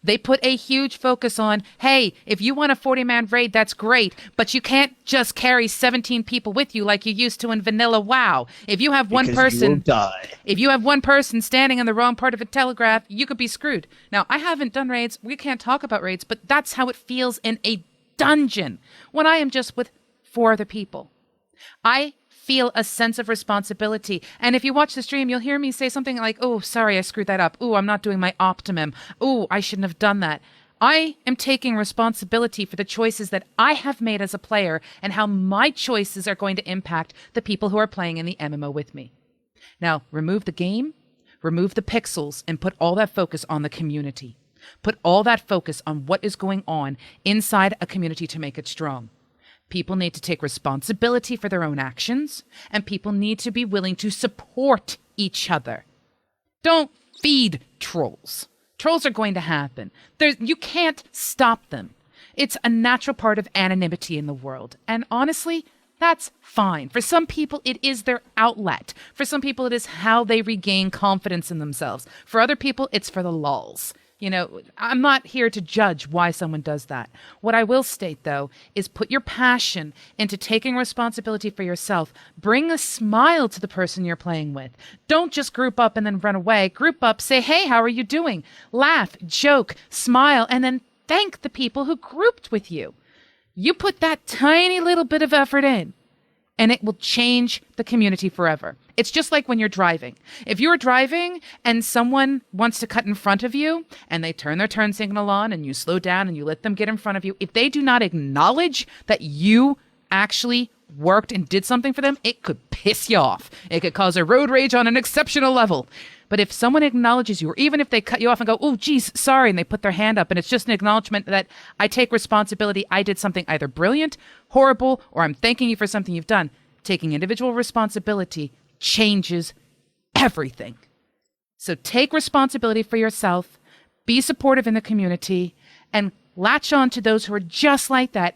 They put a huge focus on, hey, if you want a 40-man raid, that's great, but you can't just carry 17 people with you like you used to in vanilla WoW. If you have one person, if you have one person standing in the wrong part of a telegraph, you could be screwed. Now, I haven't done raids. We can't talk about raids, but that's how it feels in a dungeon when I am just with 4 other people. I feel a sense of responsibility. And if you watch the stream, you'll hear me say something like, oh, sorry, I screwed that up. Oh, I'm not doing my optimum. Oh, I shouldn't have done that. I am taking responsibility for the choices that I have made as a player and how my choices are going to impact the people who are playing in the MMO with me. Now, remove the game, remove the pixels, and put all that focus on the community. Put all that focus on what is going on inside a community to make it strong. People need to take responsibility for their own actions, and people need to be willing to support each other. Don't feed trolls. Trolls are going to happen. You can't stop them. It's a natural part of anonymity in the world. And honestly, that's fine. For some people, it is their outlet. For some people, it is how they regain confidence in themselves. For other people, it's for the lulz. You know, I'm not here to judge why someone does that. What I will state, though, is put your passion into taking responsibility for yourself. Bring a smile to the person you're playing with. Don't just group up and then run away. Group up, say, hey, how are you doing? Laugh, joke, smile, and then thank the people who grouped with you. You put that tiny little bit of effort in, and it will change the community forever. It's just like when you're driving. If you're driving and someone wants to cut in front of you and they turn their turn signal on and you slow down and you let them get in front of you, if they do not acknowledge that you actually worked and did something for them, it could piss you off. It could cause a road rage on an exceptional level. But if someone acknowledges you, or even if they cut you off and go, oh, geez, sorry, and they put their hand up, and it's just an acknowledgement that I take responsibility, I did something either brilliant, horrible, or I'm thanking you for something you've done. Taking individual responsibility changes everything. So take responsibility for yourself, be supportive in the community, and latch on to those who are just like that.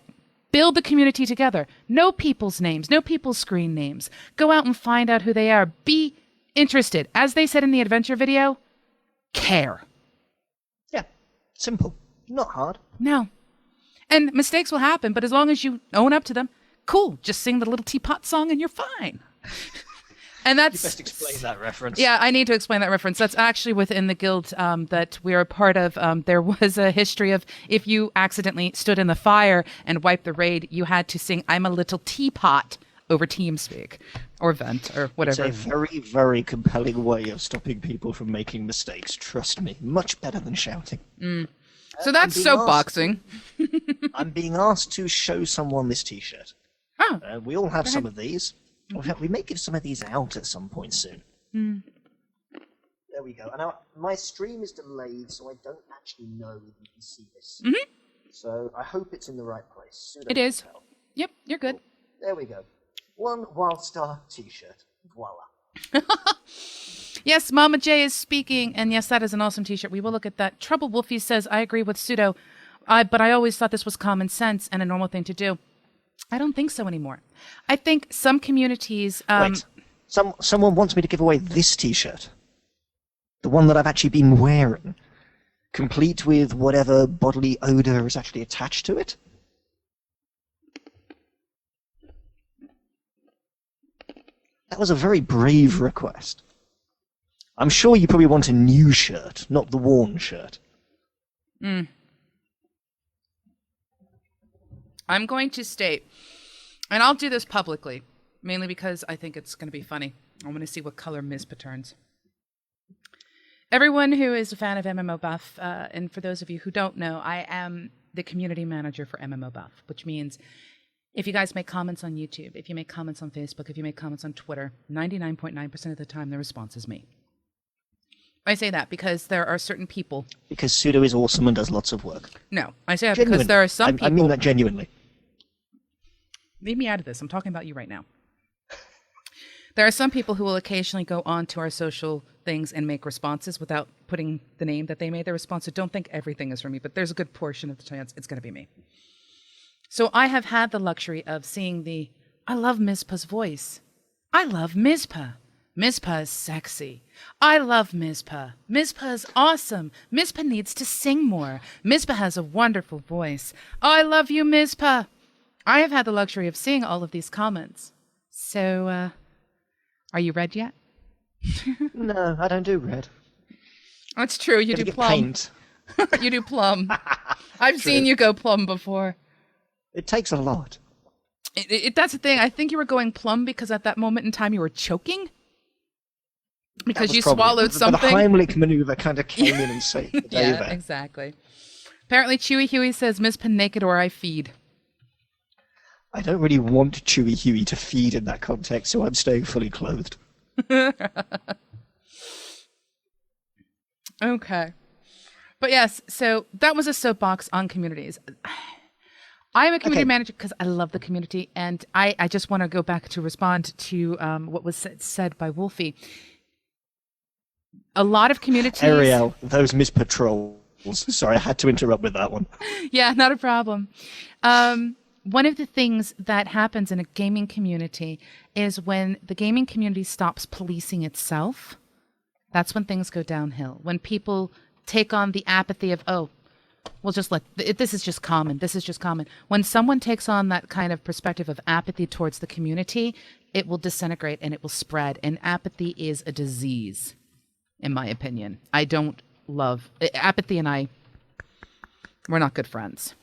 Build the community together. Know people's names, know people's screen names. Go out and find out who they are. Be interested. As they said in the adventure video, care. Yeah, simple. Not hard. No. And mistakes will happen, but as long as you own up to them, cool. Just sing the little teapot song and you're fine. And that's... You best explain that reference. Yeah, I need to explain that reference. That's actually within the guild that we are a part of. There was a history of if you accidentally stood in the fire and wiped the raid, you had to sing I'm a Little Teapot over TeamSpeak or Vent or whatever. It's a very, very compelling way of stopping people from making mistakes. Trust me. Much better than shouting. So that's soapboxing. I'm being asked to show someone this t-shirt. Oh, we all have some of these. In fact, we may give some of these out at some point soon. There we go. And now, my stream is delayed, so I don't actually know if you can see this. So I hope it's in the right place. It is. Tell. Yep, you're good. Cool. There we go. One WildStar t-shirt. Voila. Yes, Mama J is speaking, and yes, that is an awesome t-shirt. We will look at that. Trouble Wolfie says, I agree with Pseudo, but I always thought this was common sense and a normal thing to do. I don't think so anymore. I think some communities... Wait, someone wants me to give away this t-shirt. The one that I've actually been wearing. Complete with whatever bodily odor is actually attached to it. That was a very brave request. I'm sure you probably want a new shirt, not the worn shirt. I'm going to state, and I'll do this publicly, mainly because I think it's going to be funny. I want to see what color Mizpah turns. Everyone who is a fan of MMOBuff, and for those of you who don't know, I am the community manager for MMOBuff, which means if you guys make comments on YouTube, if you make comments on Facebook, if you make comments on Twitter, 99.9% of the time the response is me. I say that because there are certain people... Because Pseudo is awesome and does lots of work. No, I say that because there are some people... I mean that genuinely. Leave me out of this. I'm talking about you right now. There are some people who will occasionally go on to our social things and make responses without putting the name that they made their response. So don't think everything is for me, but there's a good portion of the chance it's going to be me. So I have had the luxury of seeing I love Mizpah's voice. I love Mizpah. Mizpah is sexy. I love Mizpah. Mizpah is awesome. Mizpah needs to sing more. Mizpah has a wonderful voice. I love you, Mizpah. I have had the luxury of seeing all of these comments. So, are you red yet? No, I don't do red. That's true. You do plum. You do plum. I've seen you go plum before. It takes a lot. That's the thing. I think you were going plum because at that moment in time you were choking. Because you swallowed something. The Heimlich maneuver kind of came in and saved the day there. Yeah, exactly. Apparently, Chewy Huey says, Mizpah naked or I feed. I don't really want Chewy Huey to feed in that context, so I'm staying fully clothed. Okay. But yes, so that was a soapbox on communities. I am a community manager because I love the community, and I just want to go back to respond to what was said by Wolfie. A lot of communities... Ariel, those Mizpah trolls. Sorry, I had to interrupt with that one. Yeah, not a problem. One of the things that happens in a gaming community is when the gaming community stops policing itself, that's when things go downhill. When people take on the apathy of, we'll just this is just common. This is just common. When someone takes on that kind of perspective of apathy towards the community, it will disintegrate and it will spread. And apathy is a disease, in my opinion. I don't love apathy, and we're not good friends.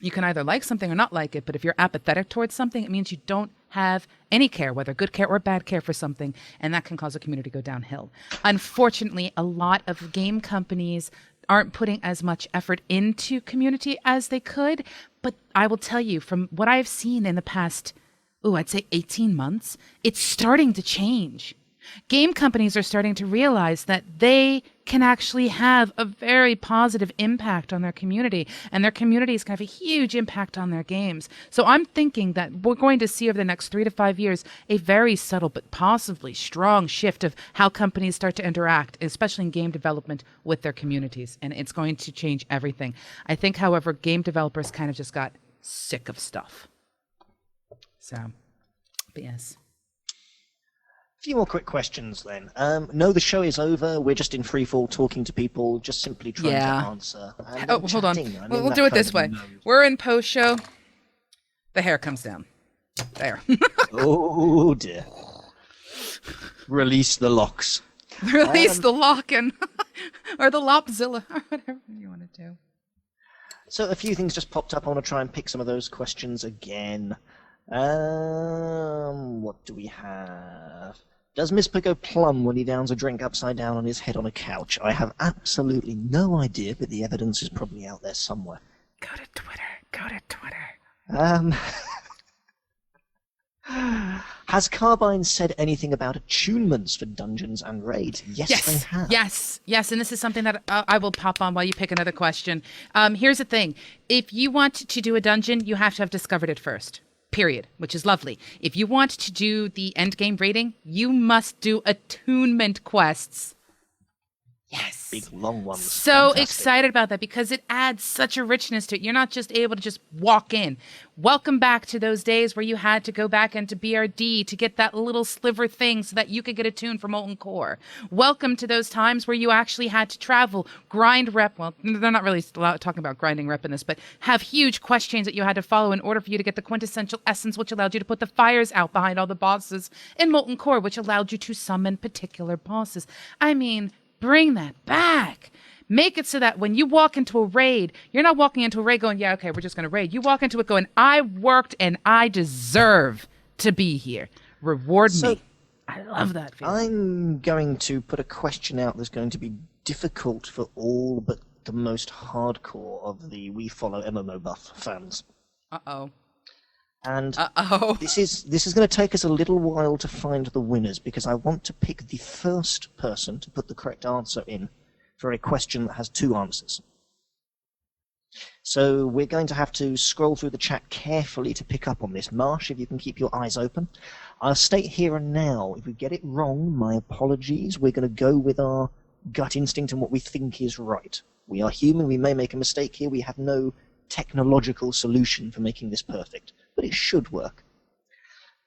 You can either like something or not like it, but if you're apathetic towards something, it means you don't have any care, whether good care or bad care for something, and that can cause a community to go downhill. Unfortunately, a lot of game companies aren't putting as much effort into community as they could, but I will tell you, from what I've seen in the past, I'd say 18 months, it's starting to change. Game companies are starting to realize that they can actually have a very positive impact on their community, and their communities can have a huge impact on their games. So I'm thinking that we're going to see over the next 3 to 5 years a very subtle but possibly strong shift of how companies start to interact, especially in game development, with their communities, and it's going to change everything. I think, however, game developers kind of just got sick of stuff. So, but yes. A few more quick questions then. No, the show is over. We're just in free fall talking to people, just simply trying to answer. Hold on. We'll do it this way. We're in post-show. The hair comes down. There. Oh, dear. Release the locks. Release the lock and or the Lopzilla, or whatever you want to do. So a few things just popped up. I want to try and pick some of those questions again. What do we have? Does Mizpah go plum when he downs a drink upside down on his head on a couch? I have absolutely no idea, but the evidence is probably out there somewhere. Go to Twitter. Has Carbine said anything about attunements for dungeons and raids? Yes, they have. Yes, and this is something that I will pop on while you pick another question. Here's the thing. If you want to do a dungeon, you have to have discovered it first. Period, which is lovely. If you want to do the end game raiding, you must do attunement quests. Yes. Big long ones. So fantastic. Excited about that because it adds such a richness to it. You're not just able to just walk in. Welcome back to those days where you had to go back into BRD to get that little sliver thing so that you could get a tune for Molten Core. Welcome to those times where you actually had to travel, grind rep. Well, they're not really talking about grinding rep in this, but have huge quest chains that you had to follow in order for you to get the quintessential essence, which allowed you to put the fires out behind all the bosses in Molten Core, which allowed you to summon particular bosses. I mean, bring that back. Make it so that when you walk into a raid, you're not walking into a raid going, yeah, okay, we're just going to raid. You walk into it going, I worked and I deserve to be here. Reward me. I love that feeling. I'm going to put a question out that's going to be difficult for all but the most hardcore of the We Follow MMOBuff fans. Uh-oh. And this is going to take us a little while to find the winners because I want to pick the first person to put the correct answer in for a question that has two answers. So we're going to have to scroll through the chat carefully to pick up on this. Marsh, if you can keep your eyes open. I'll state here and now, if we get it wrong, my apologies. We're going to go with our gut instinct and what we think is right. We are human, we may make a mistake here. We have no technological solution for making this perfect, but it should work.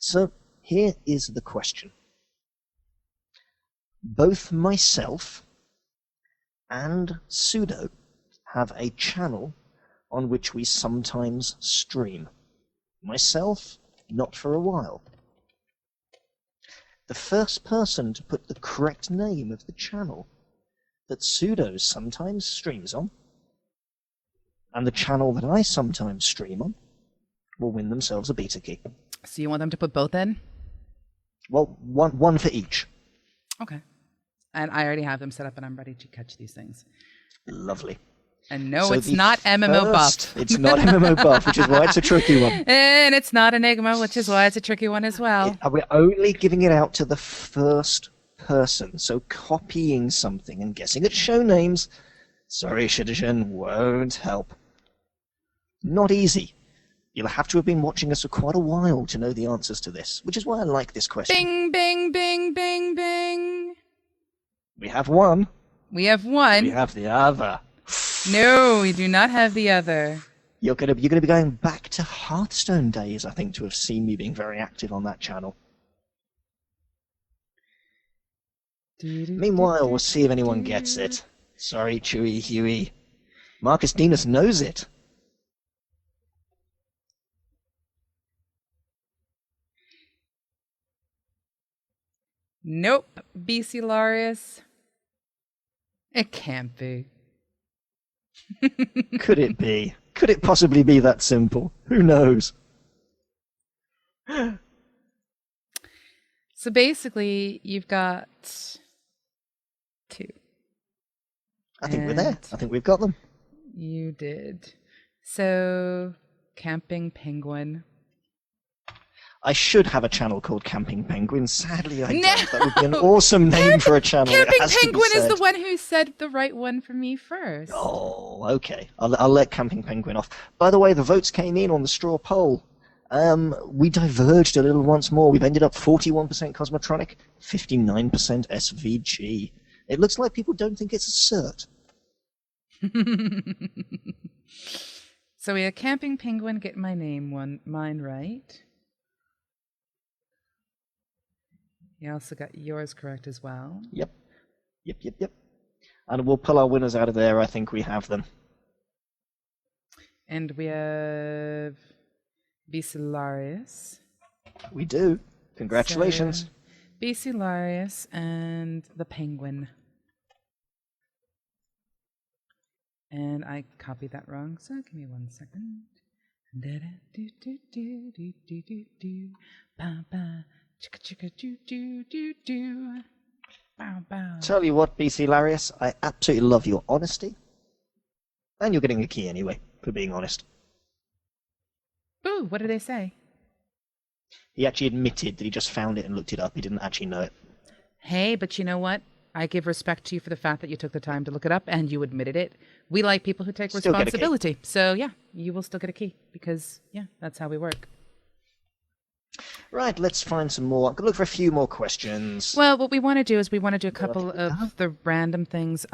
So here is the question. Both myself and Pseudo have a channel on which we sometimes stream. Myself, not for a while. The first person to put the correct name of the channel that Pseudo sometimes streams on, and the channel that I sometimes stream on, will win themselves a beta key. So you want them to put both in? Well, one for each. Okay. And I already have them set up and I'm ready to catch these things. Lovely. And no, So it's not MMOBuff. It's not MMOBuff, which is why it's a tricky one. And it's not Enigma, which is why it's a tricky one as well. We're only giving it out to the first person, so copying something and guessing at show names, sorry, Shidishan, won't help. Not easy. You'll have to have been watching us for quite a while to know the answers to this, which is why I like this question. Bing, bing, bing, bing, bing. We have one. We have one. We have the other. No, we do not have the other. You're gonna be going back to Hearthstone days, I think, to have seen me being very active on that channel. Meanwhile, we'll see if anyone gets it. Sorry, Chewy Huey. Marcus Dinas knows it. Nope. BC Larius. It can't be. Could it be? Could it possibly be that simple? Who knows? So basically, you've got two. I think we're there. I think we've got them. You did. So, Camping Penguin. I should have a channel called Camping Penguin. Sadly, I don't. That would be an awesome name for a channel. Camping Penguin is the one who said the right one for me first. Oh, okay. I'll let Camping Penguin off. By the way, the votes came in on the straw poll. We diverged a little once more. We've ended up 41% Cosmotronic, 59% SVG. It looks like people don't think it's a cert. So we had Camping Penguin get mine right. You also got yours correct as well. Yep. And we'll pull our winners out of there. I think we have them. And we have Bicilarius. We do. Congratulations. So, Bicilarius and the Penguin. And I copied that wrong, so give me 1 second. Tell you what, BC Larius, I absolutely love your honesty. And you're getting a key anyway, for being honest. Ooh, what did they say? He actually admitted that he just found it and looked it up. He didn't actually know it. Hey, but you know what? I give respect to you for the fact that you took the time to look it up and you admitted it. We like people who take responsibility. So, yeah, you will still get a key because, yeah, that's how we work. Right, let's find some more. I'm going to look for a few more questions. Well, what we want to do is we want to do a couple of the random things,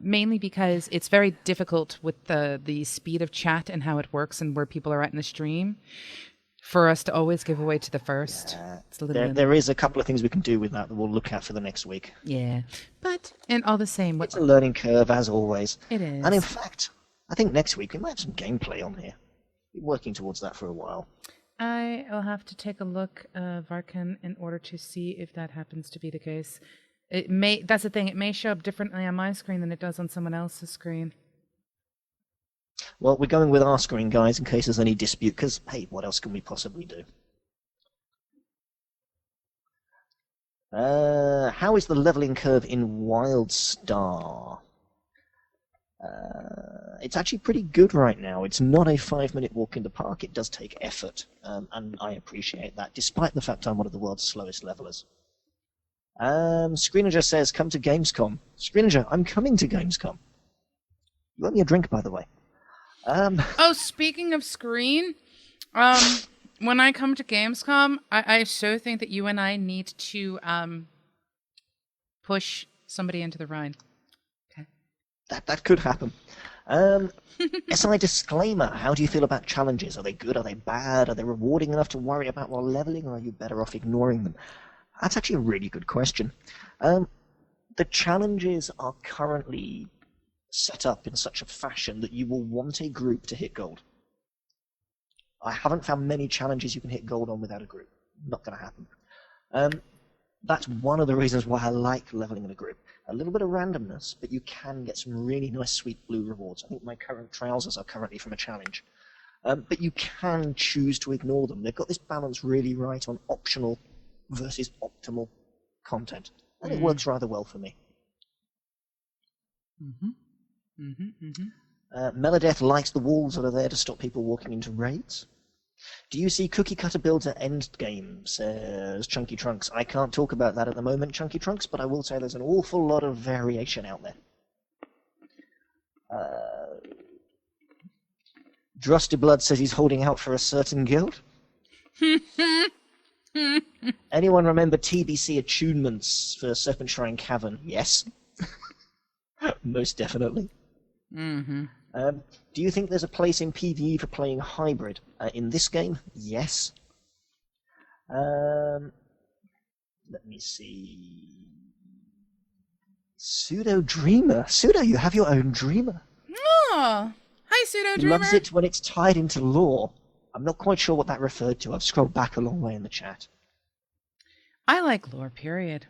mainly because it's very difficult with the speed of chat and how it works and where people are at in the stream for us to always give away to the first. It's a little there is a couple of things we can do with that we'll look at for the next week. Yeah, but and all the same. It's a learning curve, as always. It is. And in fact, I think next week we might have some gameplay on here. We've been working towards that for a while. I will have to take a look, Varkan, in order to see if that happens to be the case. It may. That's the thing. It may show up differently on my screen than it does on someone else's screen. Well, we're going with our screen, guys, in case there's any dispute, because, hey, what else can we possibly do? How is the leveling curve in WildStar? It's actually pretty good right now. It's not a 5-minute walk in the park. It does take effort, and I appreciate that, despite the fact I'm one of the world's slowest levelers. Screenager says, come to Gamescom. Screenager, I'm coming to Gamescom. You owe me a drink, by the way. Oh, speaking of screen, when I come to Gamescom, I so think that you and I need to push somebody into the Rhine. Okay. That could happen. SI disclaimer, how do you feel about challenges? Are they good? Are they bad? Are they rewarding enough to worry about while leveling, or are you better off ignoring them? That's actually a really good question. The challenges are currently set up in such a fashion that you will want a group to hit gold. I haven't found many challenges you can hit gold on without a group. Not going to happen. That's one of the reasons why I like leveling in a group. A little bit of randomness, but you can get some really nice sweet blue rewards. I think my current trousers are currently from a challenge. But you can choose to ignore them. They've got this balance really right on optional versus optimal content. And it works rather well for me. Melodeth likes the walls that are there to stop people walking into raids. Do you see cookie cutter builds at endgame, says Chunky Trunks? I can't talk about that at the moment, Chunky Trunks, but I will say there's an awful lot of variation out there. Drusty Blood says he's holding out for a certain guild. Anyone remember TBC attunements for Serpent Shrine Cavern? Yes. Most definitely. Do you think there's a place in PvE for playing hybrid? In this game, yes. Let me see. Pseudo Dreamer. Pseudo, you have your own dreamer. Oh, hi, Pseudo He Dreamer. loves it when it's tied into lore. I'm not quite sure what that referred to. I've scrolled back a long way in the chat. I like lore, period.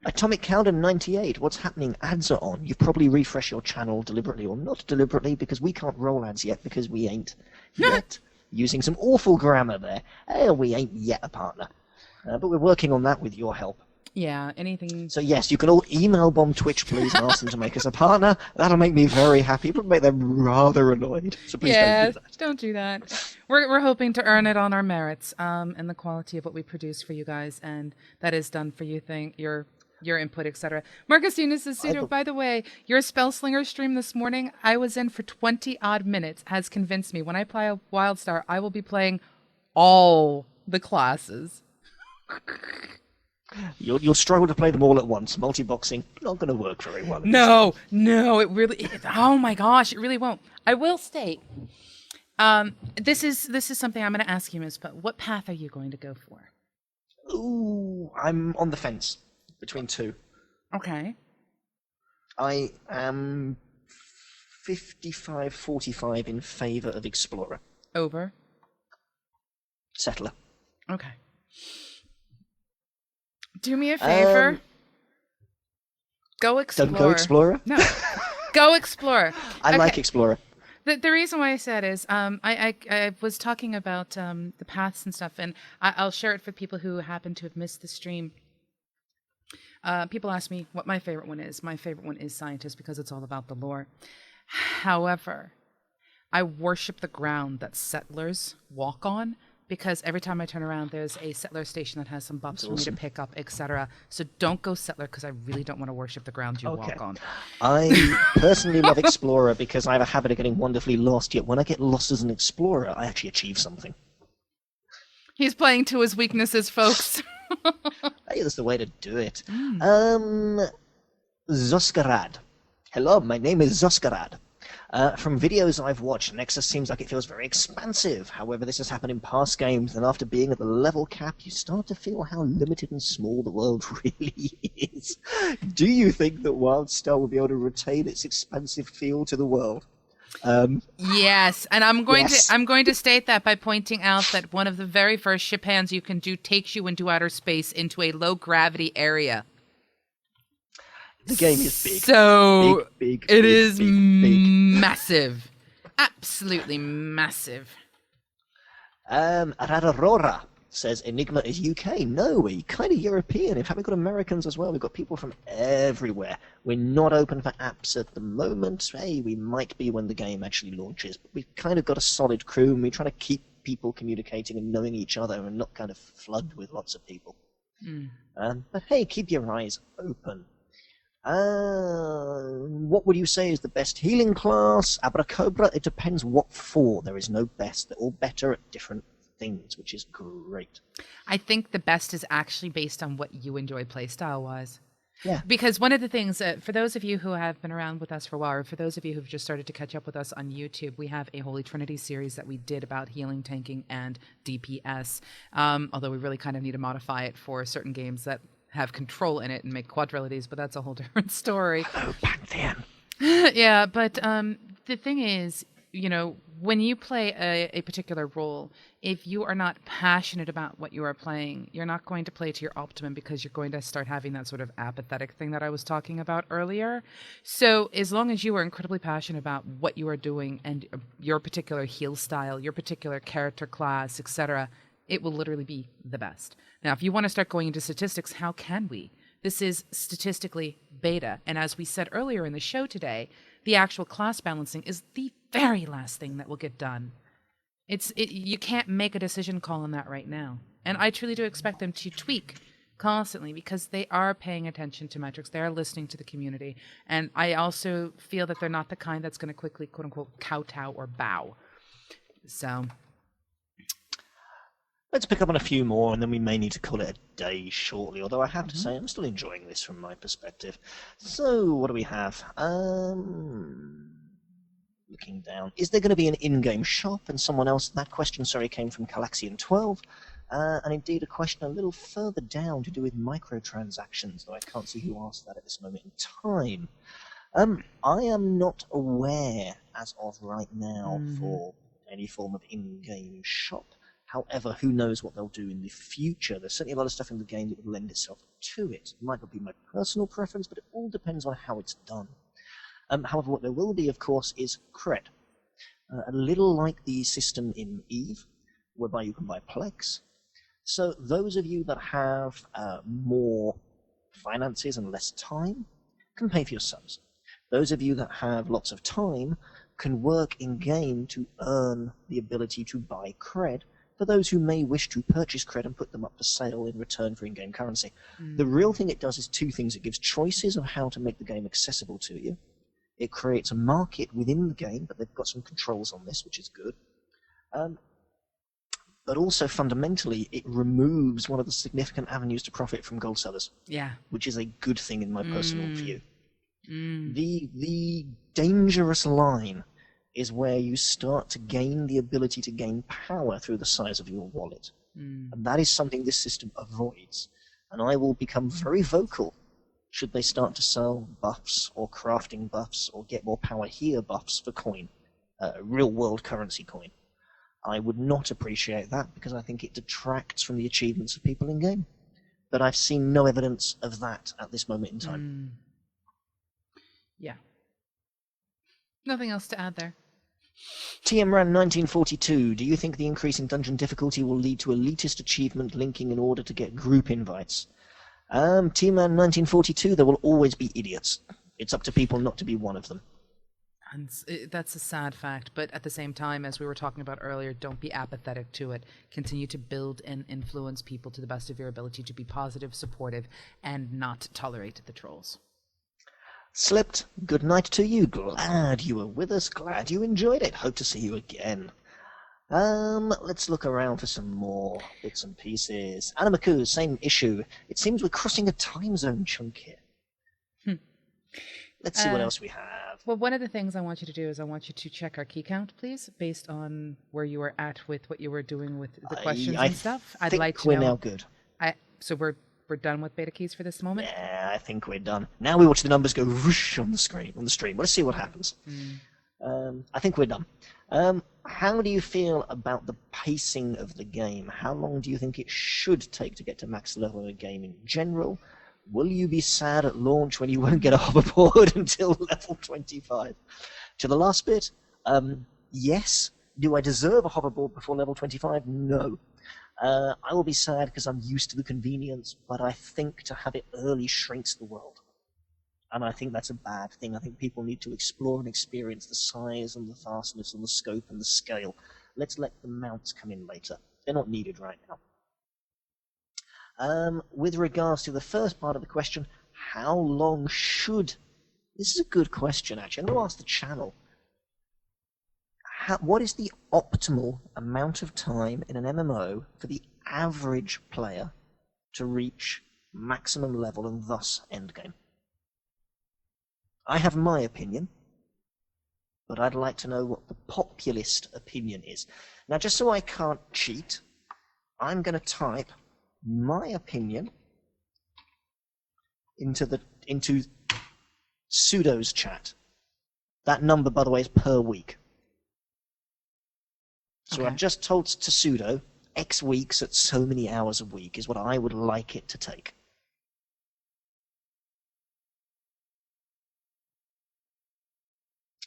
Atomic Cowden 98, what's happening? Ads are on. You've probably refreshed your channel deliberately or not deliberately, because we can't roll ads yet because we ain't yet. Using some awful grammar there. We ain't yet a partner. But we're working on that with your help. Yeah, anything. So yes, you can all email Bomb Twitch, please, and ask them to make us a partner. That'll make me very happy, but make them rather annoyed. So please don't do that. We're hoping to earn it on our merits, and the quality of what we produce for you guys, and that is done for you. Your input, etc. Marcus Eunice says, Pseudo, by the way, your Spellslinger stream this morning, I was in for 20-odd minutes, has convinced me. When I play a WildStar, I will be playing all the classes. You'll struggle to play them all at once. Multi-boxing, not going to work very well. No, it really... oh my gosh, it really won't. I will state, this is something I'm going to ask you, Mizpah. What path are you going to go for? Ooh, I'm on the fence. Between two. Okay. I am 55-45 in favour of Explorer. Over? Settler. Okay. Do me a favor. Go Explorer. Don't go Explorer? No. Go Explorer. I like Explorer. The reason why I said is I was talking about the paths and stuff, and I'll share it for people who happen to have missed the stream. People ask me what my favorite one is. My favorite one is Scientist because it's all about the lore. However, I worship the ground that settlers walk on because every time I turn around, there's a settler station that has some buffs for me to pick up, etc. So don't go settler because I really don't want to worship the ground you walk on. I personally love Explorer because I have a habit of getting wonderfully lost, yet when I get lost as an Explorer, I actually achieve something. He's playing to his weaknesses, folks. Hey, that's the way to do it. Zoskarad. Hello, my name is Zoskarad. From videos I've watched, Nexus seems like it feels very expansive. However, this has happened in past games, and after being at the level cap, you start to feel how limited and small the world really is. Do you think that WildStar will be able to retain its expansive feel to the world? Yes, and I'm going to state that by pointing out that one of the very first ship hands you can do takes you into outer space into a low gravity area. The game is big. So big, it is massive, absolutely massive. Radorora says Enigma is UK. No, we're kind of European. In fact, we've got Americans as well. We've got people from everywhere. We're not open for apps at the moment. Hey, we might be when the game actually launches. But we've kind of got a solid crew, and we try to keep people communicating and knowing each other and not kind of flood with lots of people. But hey, keep your eyes open. What would you say is the best healing class? Abracobra? It depends what for. There is no best. They're all better at different things, which is great. I think the best is actually based on what you enjoy playstyle-wise. Yeah. Because one of the things, for those of you who have been around with us for a while, or for those of you who've just started to catch up with us on YouTube, we have a Holy Trinity series that we did about healing, tanking, and DPS. Although we really kind of need to modify it for certain games that have control in it and make quadrilities, but that's a whole different story. Hello, Pantheon. Yeah, but the thing is, when you play a particular role, if you are not passionate about what you are playing, you're not going to play to your optimum because you're going to start having that sort of apathetic thing that I was talking about earlier. So as long as you are incredibly passionate about what you are doing and your particular heal style, your particular character class, etc., it will literally be the best. Now, if you want to start going into statistics, how can we? This is statistically beta. And as we said earlier in the show today, the actual class balancing is the very last thing that will get done. You can't make a decision call on that right now. And I truly do expect them to tweak constantly because they are paying attention to metrics. They are listening to the community. And I also feel that they're not the kind that's going to quickly, quote unquote, kowtow or bow. So let's pick up on a few more, and then we may need to call it a day shortly, although I have to say I'm still enjoying this from my perspective. So, what do we have? Looking down. Is there going to be an in-game shop? And someone else, that question, sorry, came from Calaxian12. And indeed a question a little further down to do with microtransactions, though I can't see who asked that at this moment in time. I am not aware, as of right now, for any form of in-game shop. However, who knows what they'll do in the future. There's certainly a lot of stuff in the game that would lend itself to it. It might not be my personal preference, but it all depends on how it's done. However, what there will be, of course, is cred. A little like the system in EVE, whereby you can buy Plex. So those of you that have more finances and less time can pay for your subs. Those of you that have lots of time can work in-game to earn the ability to buy cred for those who may wish to purchase cred and put them up for sale in return for in-game currency. The real thing it does is two things. It gives choices of how to make the game accessible to you. It creates a market within the game, but they've got some controls on this, which is good. But also, fundamentally, it removes one of the significant avenues to profit from gold sellers. Yeah. Which is a good thing in my personal view. The dangerous line is where you start to gain the ability to gain power through the size of your wallet. And that is something this system avoids. And I will become very vocal should they start to sell buffs or crafting buffs or get more power here buffs for coin, real-world currency coin. I would not appreciate that because I think it detracts from the achievements of people in-game. But I've seen no evidence of that at this moment in time. Yeah. Nothing else to add there. TMRAN 1942, do you think the increase in dungeon difficulty will lead to elitist achievement linking in order to get group invites? TMRAN 1942, there will always be idiots. It's up to people not to be one of them. And that's a sad fact, but at the same time, as we were talking about earlier, don't be apathetic to it. Continue to build and influence people to the best of your ability to be positive, supportive, and not tolerate the trolls. Slipped, good night to you. Glad you were with us. Glad you enjoyed it. Hope to see you again. Let's look around for some more bits and pieces. Anamaku, same issue. It seems we're crossing a time zone chunk here. Let's see what else we have. Well, one of the things I want you to do is I want you to check our key count, please, based on where you were at with what you were doing with the questions and stuff. I'd like to know. We're now good. So we're done with beta keys for this moment? Yeah, I think we're done. Now we watch the numbers go whoosh on the screen, on the stream. Let's see what happens. I think we're done. How do you feel about the pacing of the game? How long do you think it should take to get to max level in a game in general? Will you be sad at launch when you won't get a hoverboard until level 25? To the last bit, yes. Do I deserve a hoverboard before level 25? No. I will be sad because I'm used to the convenience, but I think to have it early shrinks the world. And I think that's a bad thing. I think people need to explore and experience the size and the vastness and the scope and the scale. Let's let the mounts come in later. They're not needed right now. With regards to the first part of the question, How long should... This is a good question, actually. I'm going to ask the channel. What is the optimal amount of time in an MMO for the average player to reach maximum level and thus endgame? I have my opinion, but I'd like to know what the populist opinion is. Now, just so I can't cheat, I'm going to type my opinion into Pseudo's chat. That number, by the way, is per week. So Okay. I've just told to Pseudo, X weeks at so many hours a week is what I would like it to take.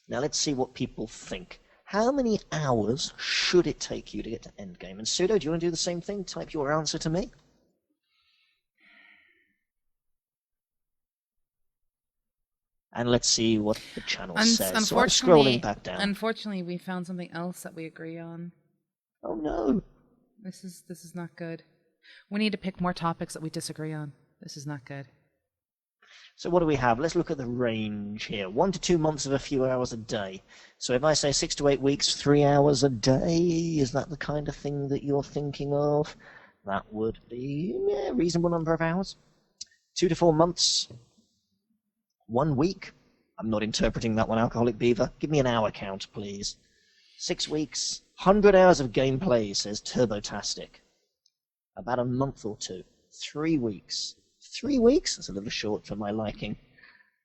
Now let's see what people think. How many hours should it take you to get to endgame? And Pseudo, do you want to do the same thing? Type your answer to me. And let's see what the channel says. So I'm scrolling back down. Unfortunately, we found something else that we agree on. Oh no. This is not good. We need to pick more topics that we disagree on. This is not good. So what do we have? Let's look at the range here. 1 to 2 months of a few hours a day. So if I say 6 to 8 weeks, 3 hours a day, is that the kind of thing that you're thinking of? That would be a reasonable number of hours. 2 to 4 months, 1 week. I'm not interpreting that one, Alcoholic Beaver. Give me an hour count, please. 6 weeks, 100 hours of gameplay, says Turbotastic. About a month or two. 3 weeks. 3 weeks? That's a little short for my liking.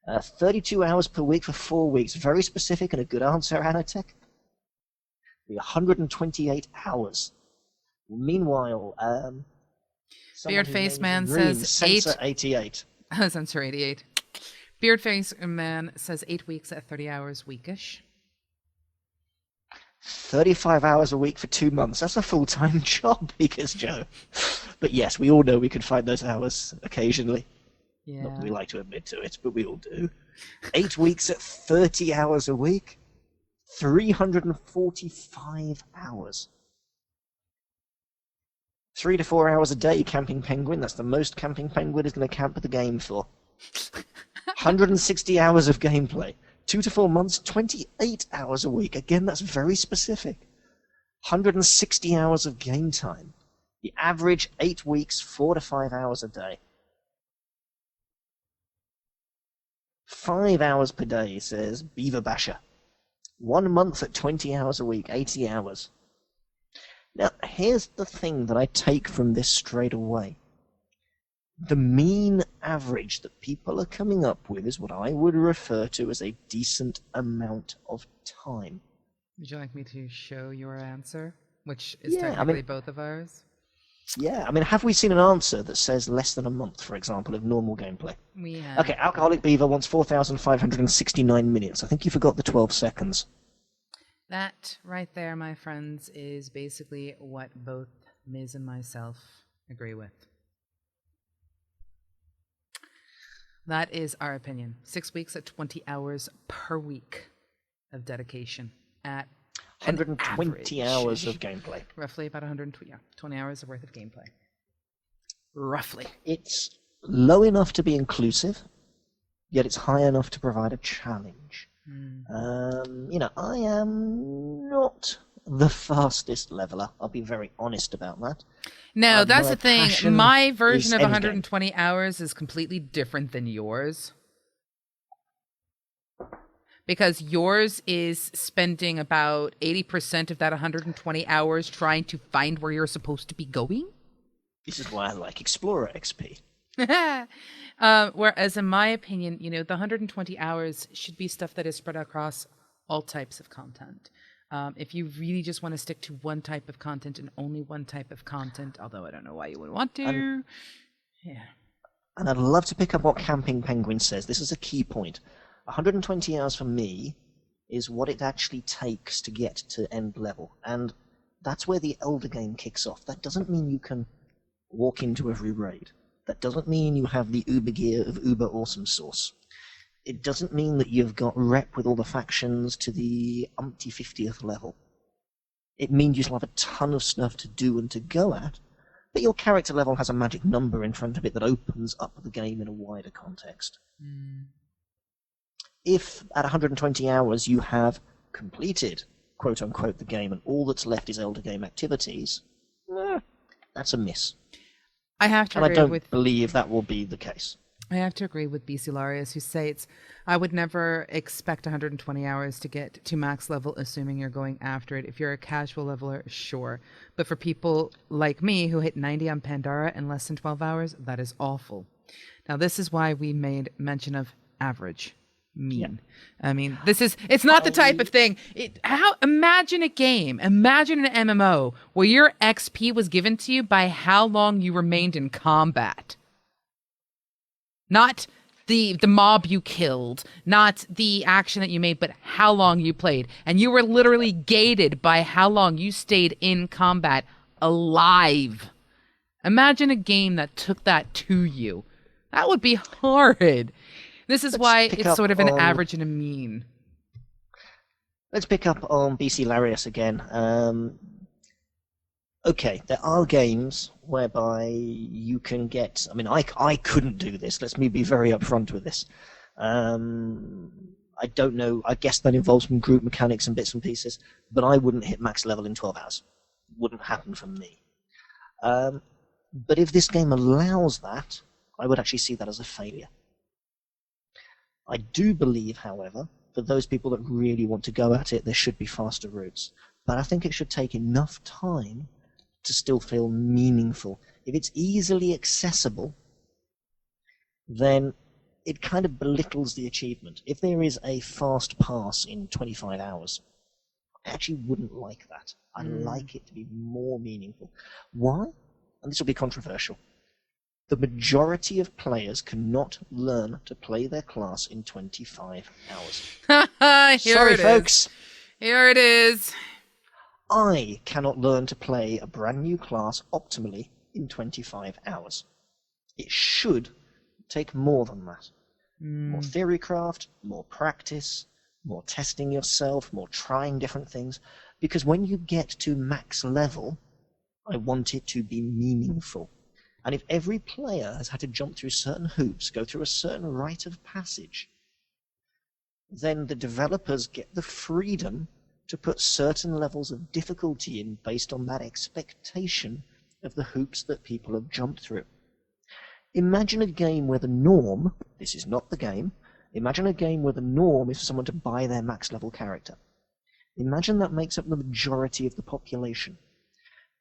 32 hours per week for 4 weeks. Very specific and a good answer, Anatech. 128 hours. Meanwhile, Beardface Man says Sensor 88. Sensor 88. Beardface Man says 8 weeks at 30 hours weekish. 35 hours a week for 2 months. That's a full-time job, because Joe. But yes, we all know we could find those hours occasionally. Yeah. Not that we like to admit to it, but we all do. 8 weeks at 30 hours a week. 345 hours. 3 to 4 hours a day camping penguin. That's the most camping penguin is going to camp the game for. 160 hours of gameplay. 2 to 4 months, 28 hours a week. Again, that's very specific. 160 hours of game time. The average 8 weeks, 4 to 5 hours a day. 5 hours per day, says Beaver Basher. 1 month at 20 hours a week, 80 hours. Now, here's the thing that I take from this straight away. The mean average that people are coming up with is what I would refer to as a decent amount of time. Would you like me to show your answer? Which is technically both of ours? Yeah, I mean, have we seen an answer that says less than a month, for example, of normal gameplay? We have. Okay, Alcoholic Beaver wants 4,569 minutes. I think you forgot the 12 seconds. That right there, my friends, is basically what both Miz and myself agree with. That is our opinion. 6 weeks at 20 hours per week of dedication at 120 hours of gameplay. Roughly about 20 hours worth of gameplay. Roughly. It's low enough to be inclusive, yet it's high enough to provide a challenge. I am not the fastest leveler. I'll be very honest about that. No, that's the thing. My version of endgame. 120 hours is completely different than yours. Because yours is spending about 80% of that 120 hours trying to find where you're supposed to be going. This is why I like Explorer XP. Whereas in my opinion, the 120 hours should be stuff that is spread across all types of content. If you really just want to stick to one type of content and only one type of content, although I don't know why you would want to. And I'd love to pick up what Camping Penguin says. This is a key point. 120 hours for me is what it actually takes to get to end level. And that's where the Elder game kicks off. That doesn't mean you can walk into every raid. That doesn't mean you have the Uber gear of Uber Awesome Sauce. It doesn't mean that you've got rep with all the factions to the umpty 50th level. It means you still have a ton of stuff to do and to go at, but your character level has a magic number in front of it that opens up the game in a wider context. If at 120 hours you have completed, quote-unquote, the game, and all that's left is Elder Game activities, that's a miss. I have to And I agree don't with believe that will be the case. I have to agree with BC Larius, who states, I would never expect 120 hours to get to max level, assuming you're going after it. If you're a casual leveler, sure. But for people like me who hit 90 on Pandora in less than 12 hours, that is awful. Now, this is why we made mention of average. Mean. Yeah. I mean, it's not the type of thing. Imagine a game, imagine an MMO where your XP was given to you by how long you remained in combat. Not the mob you killed, not the action that you made, but how long you played. And you were literally gated by how long you stayed in combat alive. Imagine a game that took that to you. That would be horrid. This is why it's sort of an average and a mean. Let's pick up on BC Larius again. Okay, there are games whereby you can get... I mean, I couldn't do this. Let's me be very upfront with this. I don't know. I guess that involves some group mechanics and bits and pieces, but I wouldn't hit max level in 12 hours. Wouldn't happen for me. But if this game allows that, I would actually see that as a failure. I do believe, however, for those people that really want to go at it, there should be faster routes. But I think it should take enough time to still feel meaningful. If it's easily accessible, then it kind of belittles the achievement. If there is a fast pass in 25 hours, I actually wouldn't like that. I'd like it to be more meaningful. Why? And this will be controversial. The majority of players cannot learn to play their class in 25 hours. Sorry, folks. Here it is. I cannot learn to play a brand new class optimally in 25 hours. It should take more than that. More theory craft, more practice, more testing yourself, more trying different things. Because when you get to max level, I want it to be meaningful. And if every player has had to jump through certain hoops, go through a certain rite of passage, then the developers get the freedom to put certain levels of difficulty in based on that expectation of the hoops that people have jumped through. Imagine a game where the norm, this is not the game, imagine a game where the norm is for someone to buy their max level character. Imagine that makes up the majority of the population.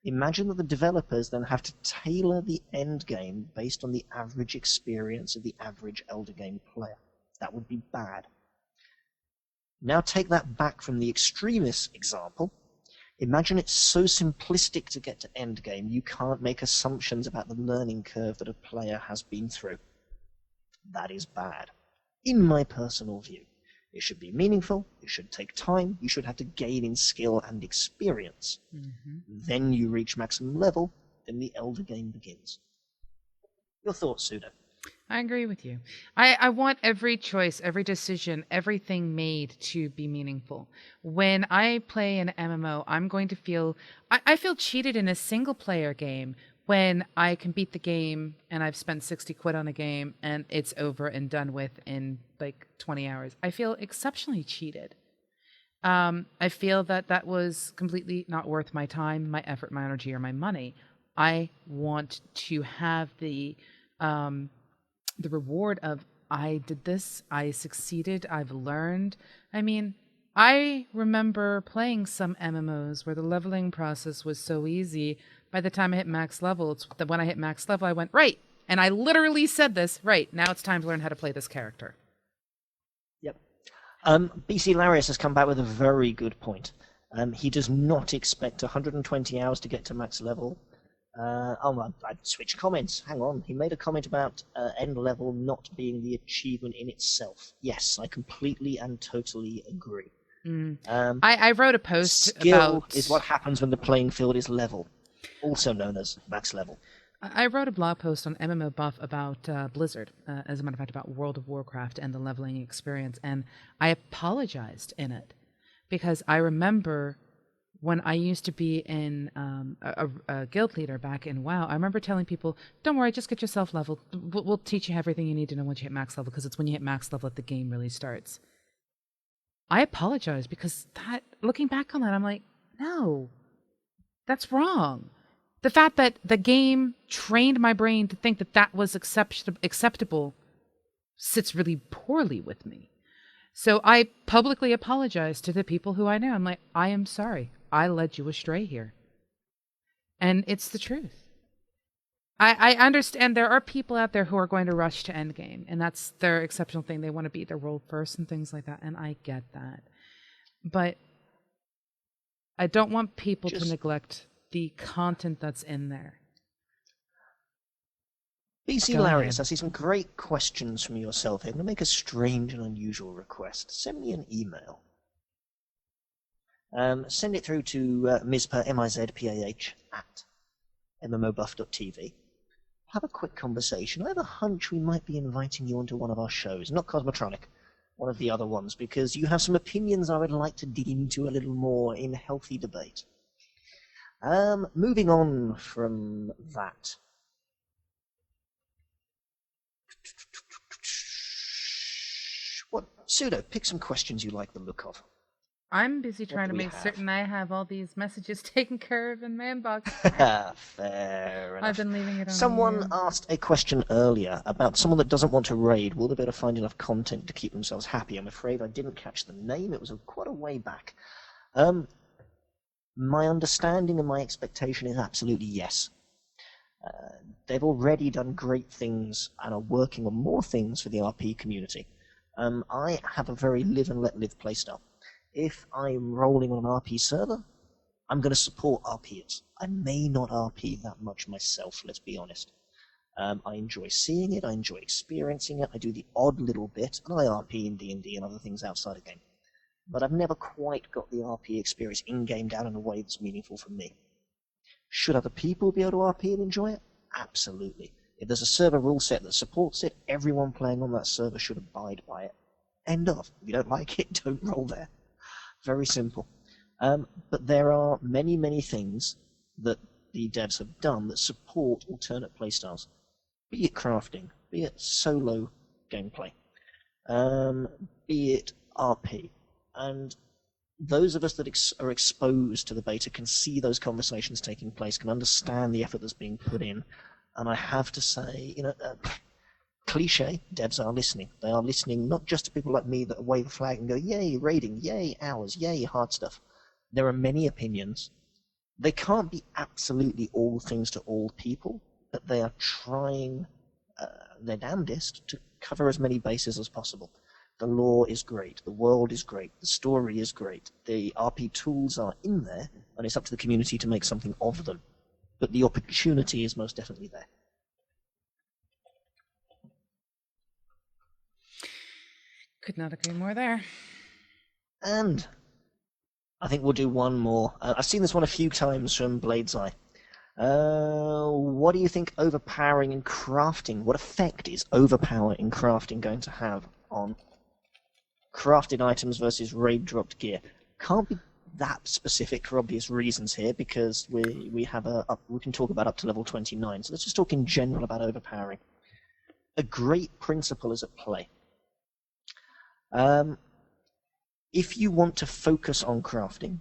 Imagine that the developers then have to tailor the end game based on the average experience of the average Elder Game player. That would be bad. Now take that back from the extremist example. Imagine it's so simplistic to get to end game, you can't make assumptions about the learning curve that a player has been through. That is bad, in my personal view. It should be meaningful, it should take time, you should have to gain in skill and experience. Then you reach maximum level, then the Elder Game begins. Your thoughts, Pseudo? I agree with you. I want every choice, every decision, everything made to be meaningful. When I play an MMO, I'm going to feel... I feel cheated in a single-player game when I can beat the game and I've spent 60 quid on a game and it's over and done with in like 20 hours. I feel exceptionally cheated. I feel that was completely not worth my time, my effort, my energy, or my money. I want to have the reward of, I did this, I succeeded, I've learned. I mean, I remember playing some MMOs where the leveling process was so easy. By the time I hit max level, it's that when I hit max level, I went, right. And I literally said this, right, now it's time to learn how to play this character. Yep. BC Larius has come back with a very good point. He does not expect 120 hours to get to max level. I'd switch comments. Hang on. He made a comment about end level not being the achievement in itself. Yes, I completely and totally agree. I wrote a post skill about... is what happens when the playing field is level, also known as max level. I wrote a blog post on MMOBuff about Blizzard, as a matter of fact, about World of Warcraft and the leveling experience, and I apologized in it because I remember when I used to be in a guild leader back in WoW, I remember telling people, don't worry, just get yourself leveled. We'll teach you everything you need to know once you hit max level, because it's when you hit max level that the game really starts. I apologize, because that, looking back on that, I'm like, no, that's wrong. The fact that the game trained my brain to think that that was acceptable sits really poorly with me. So I publicly apologize to the people who I know. I'm like, I am sorry. I led you astray here. And it's the truth. I understand there are people out there who are going to rush to endgame, and that's their exceptional thing. They want to beat their world first and things like that, and I get that. But I don't want people to neglect the content that's in there. BC Larius, I see some great questions from yourself here. I'm going to make a strange and unusual request. Send me an email. Send it through to Mizpah, M-I-Z-P-A-H, at MMOBuff.TV. Have a quick conversation. I have a hunch we might be inviting you onto one of our shows, not Cosmotronic, one of the other ones, because you have some opinions I would like to dig into a little more in healthy debate. Moving on from that. Pseudo, pick some questions you like the look of. I'm busy trying to make certain I have all these messages taken care of in my inbox. Fair enough. I've been leaving it on. Someone asked a question earlier about someone that doesn't want to raid. Will they be able to find enough content to keep themselves happy? I'm afraid I didn't catch the name. It was quite a way back. My understanding and my expectation is absolutely yes. They've already done great things and are working on more things for the RP community. I have a very live and let live playstyle. If I'm rolling on an RP server, I'm going to support RPers. I may not RP that much myself, let's be honest. I enjoy seeing it, I enjoy experiencing it, I do the odd little bit, and I RP in D&D and other things outside of game. But I've never quite got the RP experience in-game down in a way that's meaningful for me. Should other people be able to RP and enjoy it? Absolutely. If there's a server rule set that supports it, everyone playing on that server should abide by it. End of. If you don't like it, don't roll there. Very simple. But there are many, many things that the devs have done that support alternate playstyles. Be it crafting, be it solo gameplay, be it RP. And those of us that are exposed to the beta can see those conversations taking place, can understand the effort that's being put in. And I have to say, cliche, devs are listening. They are listening not just to people like me that wave a flag and go, yay, raiding, yay, hours, yay, hard stuff. There are many opinions. They can't be absolutely all things to all people, but they are trying their damnedest to cover as many bases as possible. The lore is great, the world is great, the story is great, the RP tools are in there, and it's up to the community to make something of them. But the opportunity is most definitely there. Could not agree more there. And I think we'll do one more. I've seen this one a few times from Blade's Eye. What do you think overpowering in crafting? What effect is overpower in crafting going to have on crafted items versus raid dropped gear? Can't be that specific for obvious reasons here, because we can talk about up to level 29. So let's just talk in general about overpowering. A great principle is at play. If you want to focus on crafting,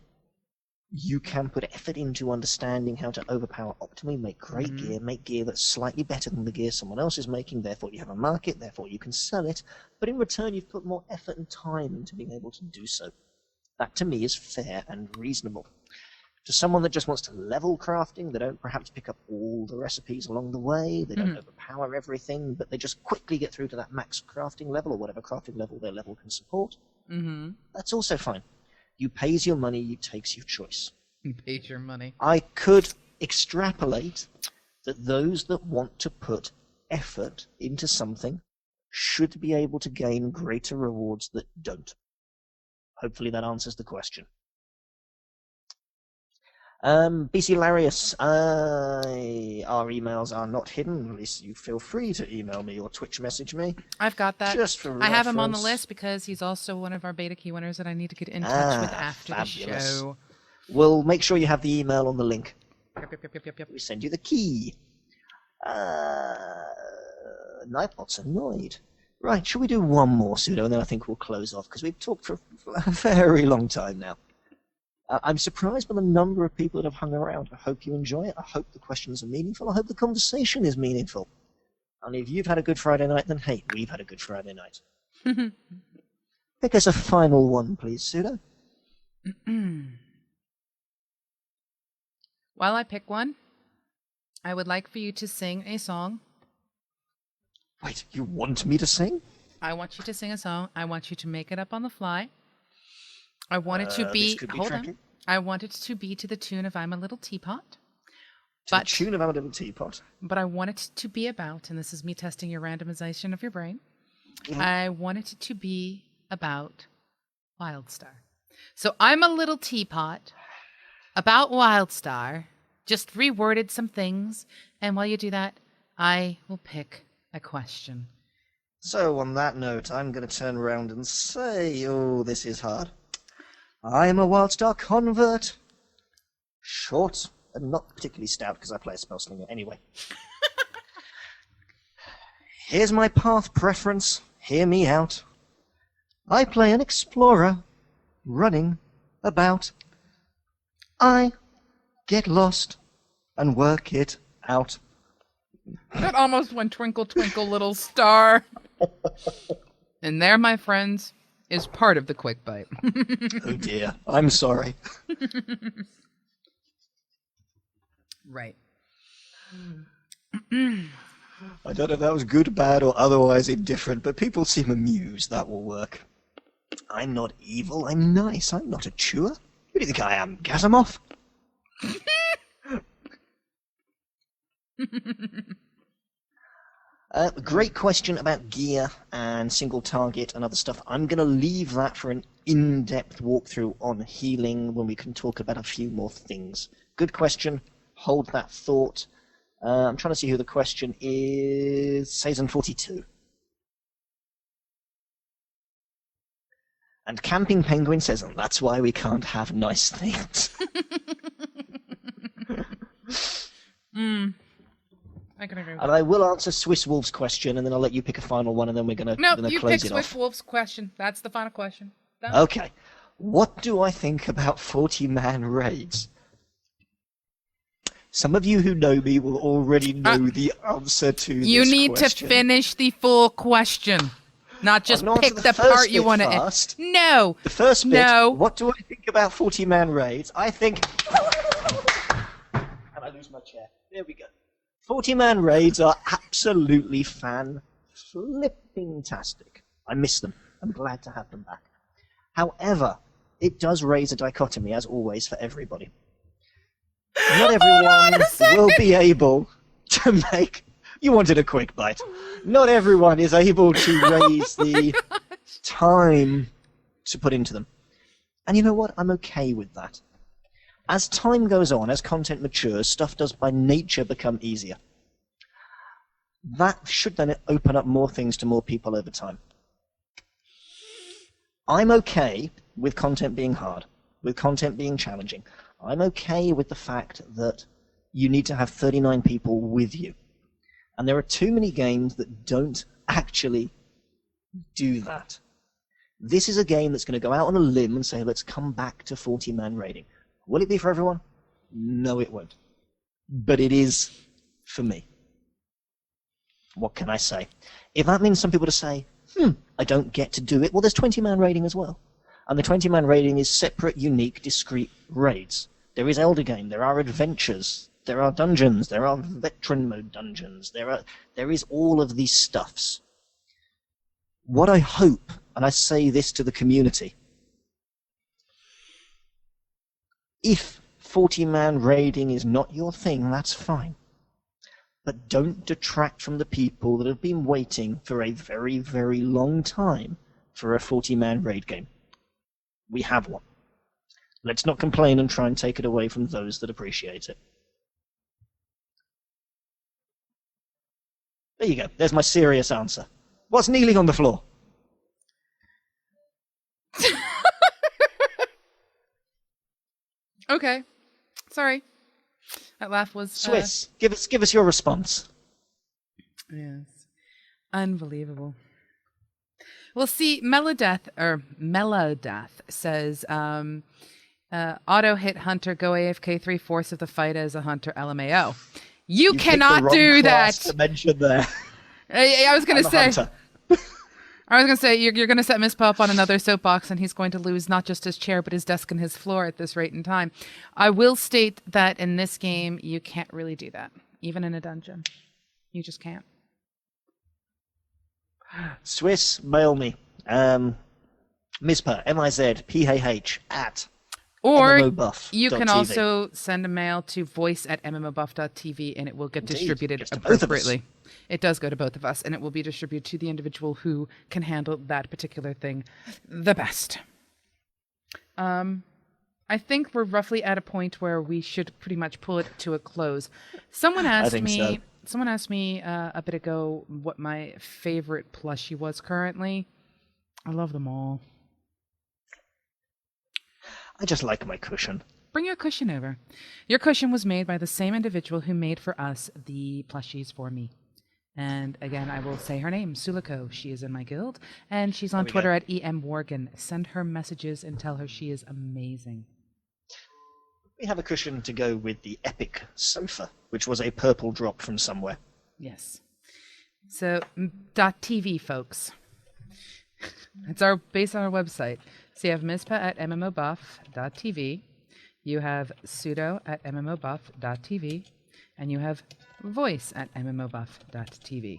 you can put effort into understanding how to overpower optimally, make great gear, make gear that's slightly better than the gear someone else is making, therefore you have a market, therefore you can sell it, but in return you've put more effort and time into being able to do so. That to me is fair and reasonable. To someone that just wants to level crafting, they don't perhaps pick up all the recipes along the way, they don't overpower everything, but they just quickly get through to that max crafting level, or whatever crafting level their level can support. That's also fine. You pays your money, you takes your choice. You pays your money. I could extrapolate that those that want to put effort into something should be able to gain greater rewards that don't. Hopefully that answers the question. BC Larius, our emails are not hidden. At least you feel free to email me or Twitch message me. I've got that. Just for I have him on the reference. list because he's also one of our beta key winners that I need to get in touch with after Fabulous. the show. We'll make sure you have the email on the link. Yep. We send you the key. Nightbot's annoyed. Right, shall we do one more pseudo, and then I think we'll close off, because we've talked for a very long time now. I'm surprised by the number of people that have hung around. I hope you enjoy it. I hope the questions are meaningful. I hope the conversation is meaningful. And if you've had a good Friday night, then hey, we've had a good Friday night. Pick us a final one, please, pseudo. While I pick one, I would like for you to sing a song. Wait, you want me to sing? I want you to sing a song. I want you to make it up on the fly. I want it to be, hold on. I want it to be to the tune of I'm a Little Teapot. To the tune of I'm a Little Teapot. But I want it to be about, and this is me testing your randomization of your brain. I want it to be about WildStar. So I'm a Little Teapot about WildStar. Just reworded some things. And while you do that, I will pick a question. So on that note, I'm going to turn around and say, oh, this is hard. I'm a WildStar convert. Short and not particularly stout because I play a spell slinger anyway. Here's my path preference. Hear me out. I play an explorer running about. I get lost and work it out. That almost went Twinkle, Twinkle, Little Star. And there, my friends, is part of the quick bite. Oh dear, I'm sorry. Right. I don't know if that was good, bad, or otherwise indifferent, but people seem amused. That will work. I'm not evil, I'm nice. I'm not a chewer. Who do you think I am, Gazimov? Great question about gear and single target and other stuff. I'm going to leave that for an in-depth walkthrough on healing when we can talk about a few more things. Good question. Hold that thought. I'm trying to see who the question is. Sazon42. And Camping Penguin says, and that's why we can't have nice things. I can agree with And I will answer Swiss Wolf's question, and then I'll let you pick a final one, and then we're going to No, close it off. you pick Swiss Wolf's question. That's the final question. Done. Okay. What do I think about 40-man raids? Some of you who know me will already know the answer to this question. You need to finish the full question. Not just pick the part you want to end. No. The first bit, no. What do I think about 40-man raids? I think... And I lose my chair. There we go. 40-man raids are absolutely fan-flipping-tastic. I miss them. I'm glad to have them back. However, it does raise a dichotomy, as always, for everybody. Not everyone will be able to make... You wanted a quick bite. Not everyone is able to raise the time to put into them. And you know what? I'm okay with that. As time goes on, as content matures, stuff does by nature become easier. That should then open up more things to more people over time. I'm okay with content being hard, with content being challenging. I'm okay with the fact that you need to have 39 people with you. And there are too many games that don't actually do that. This is a game that's going to go out on a limb and say, let's come back to 40-man raiding. Will it be for everyone? No, it won't. But it is for me. What can I say? If that means some people to say, I don't get to do it, well, there's 20-man raiding as well. And the 20-man raiding is separate, unique, discrete raids. There is Elder Game, there are adventures, there are dungeons, there are veteran mode dungeons, there is all of these stuffs. What I hope, and I say this to the community, if 40-man raiding is not your thing, that's fine. But don't detract from the people that have been waiting for a very, very long time for a 40-man raid game. We have one. Let's not complain and try and take it away from those that appreciate it. There you go. There's my serious answer. What's kneeling on the floor? Okay. Sorry. That laugh was... Swiss, give us your response. Yes. Unbelievable. Well, see, Melodeath says, auto hit hunter, go AFK 3/4 of the fight as a hunter, LMAO. You cannot do that. To mention there. I was going to say... Hunter. I was going to say, you're going to set Mizpah up on another soapbox, and he's going to lose not just his chair, but his desk and his floor at this rate in time. I will state that in this game, you can't really do that, even in a dungeon. You just can't. Swiss, mail me. Mizpah, MIZPAH, at Or MMOBuff.TV. you can also send a mail to voice@MMOBuff.TV, and it will get distributed Gets to both of us. appropriately. It does go to both of us, and it will be distributed to the individual who can handle that particular thing the best. I think we're roughly at a point where we should pretty much pull it to a close. Someone asked me a bit ago what my favorite plushie was currently. I love them all. I just like my cushion. Bring your cushion over. Your cushion was made by the same individual who made for us the plushies for me. And again, I will say her name, Suliko. She is in my guild, and she's on Twitter at EMWorgan. Send her messages and tell her she is amazing. We have a cushion to go with the epic sofa, which was a purple drop from somewhere. Yes. So, .tv, folks. It's based on our website. So you have Mizpah at MMOBuff.TV. You have Pseudo at MMOBuff.TV. And you have Voice at MMOBuff.TV.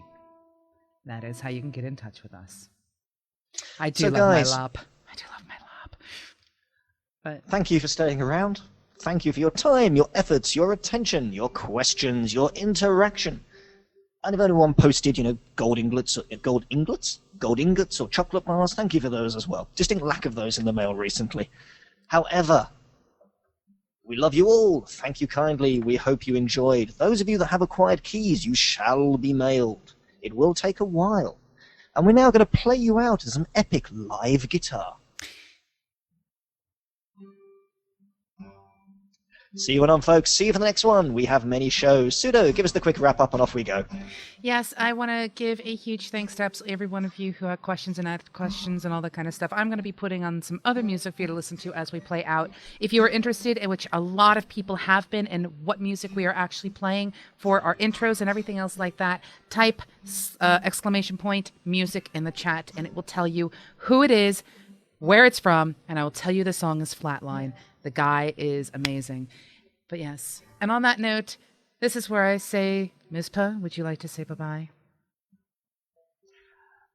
That is how you can get in touch with us. I do love my lap. But thank you for staying around. Thank you for your time, your efforts, your attention, your questions, your interaction. And if anyone posted, gold ingots or chocolate bars, thank you for those as well. Distinct lack of those in the mail recently. However, we love you all. Thank you kindly. We hope you enjoyed. Those of you that have acquired keys, you shall be mailed. It will take a while. And we're now going to play you out some epic live guitar. See you on, folks. See you for the next one. We have many shows. Pseudo, give us the quick wrap-up and off we go. Yes, I want to give a huge thanks to absolutely every one of you who had questions and asked questions and all that kind of stuff. I'm going to be putting on some other music for you to listen to as we play out. If you are interested, in which a lot of people have been, in what music we are actually playing for our intros and everything else like that, type !music in the chat, and it will tell you who it is, where it's from, and I will tell you the song is Flatline. The guy is amazing. But yes, and on that note, this is where I say, Mizpah, would you like to say bye-bye?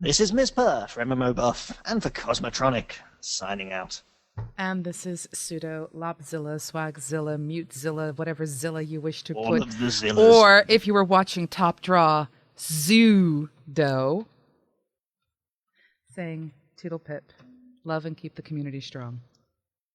This is Mizpah for MMOBuff and for Cosmotronic, signing out. And this is Pseudo, Lopzilla, Swagzilla, Mutezilla, whatever Zilla you wish to All put. of the Zillas. Or, if you were watching Top Draw, Zudo, saying, Toodle Pip, love and keep the community strong.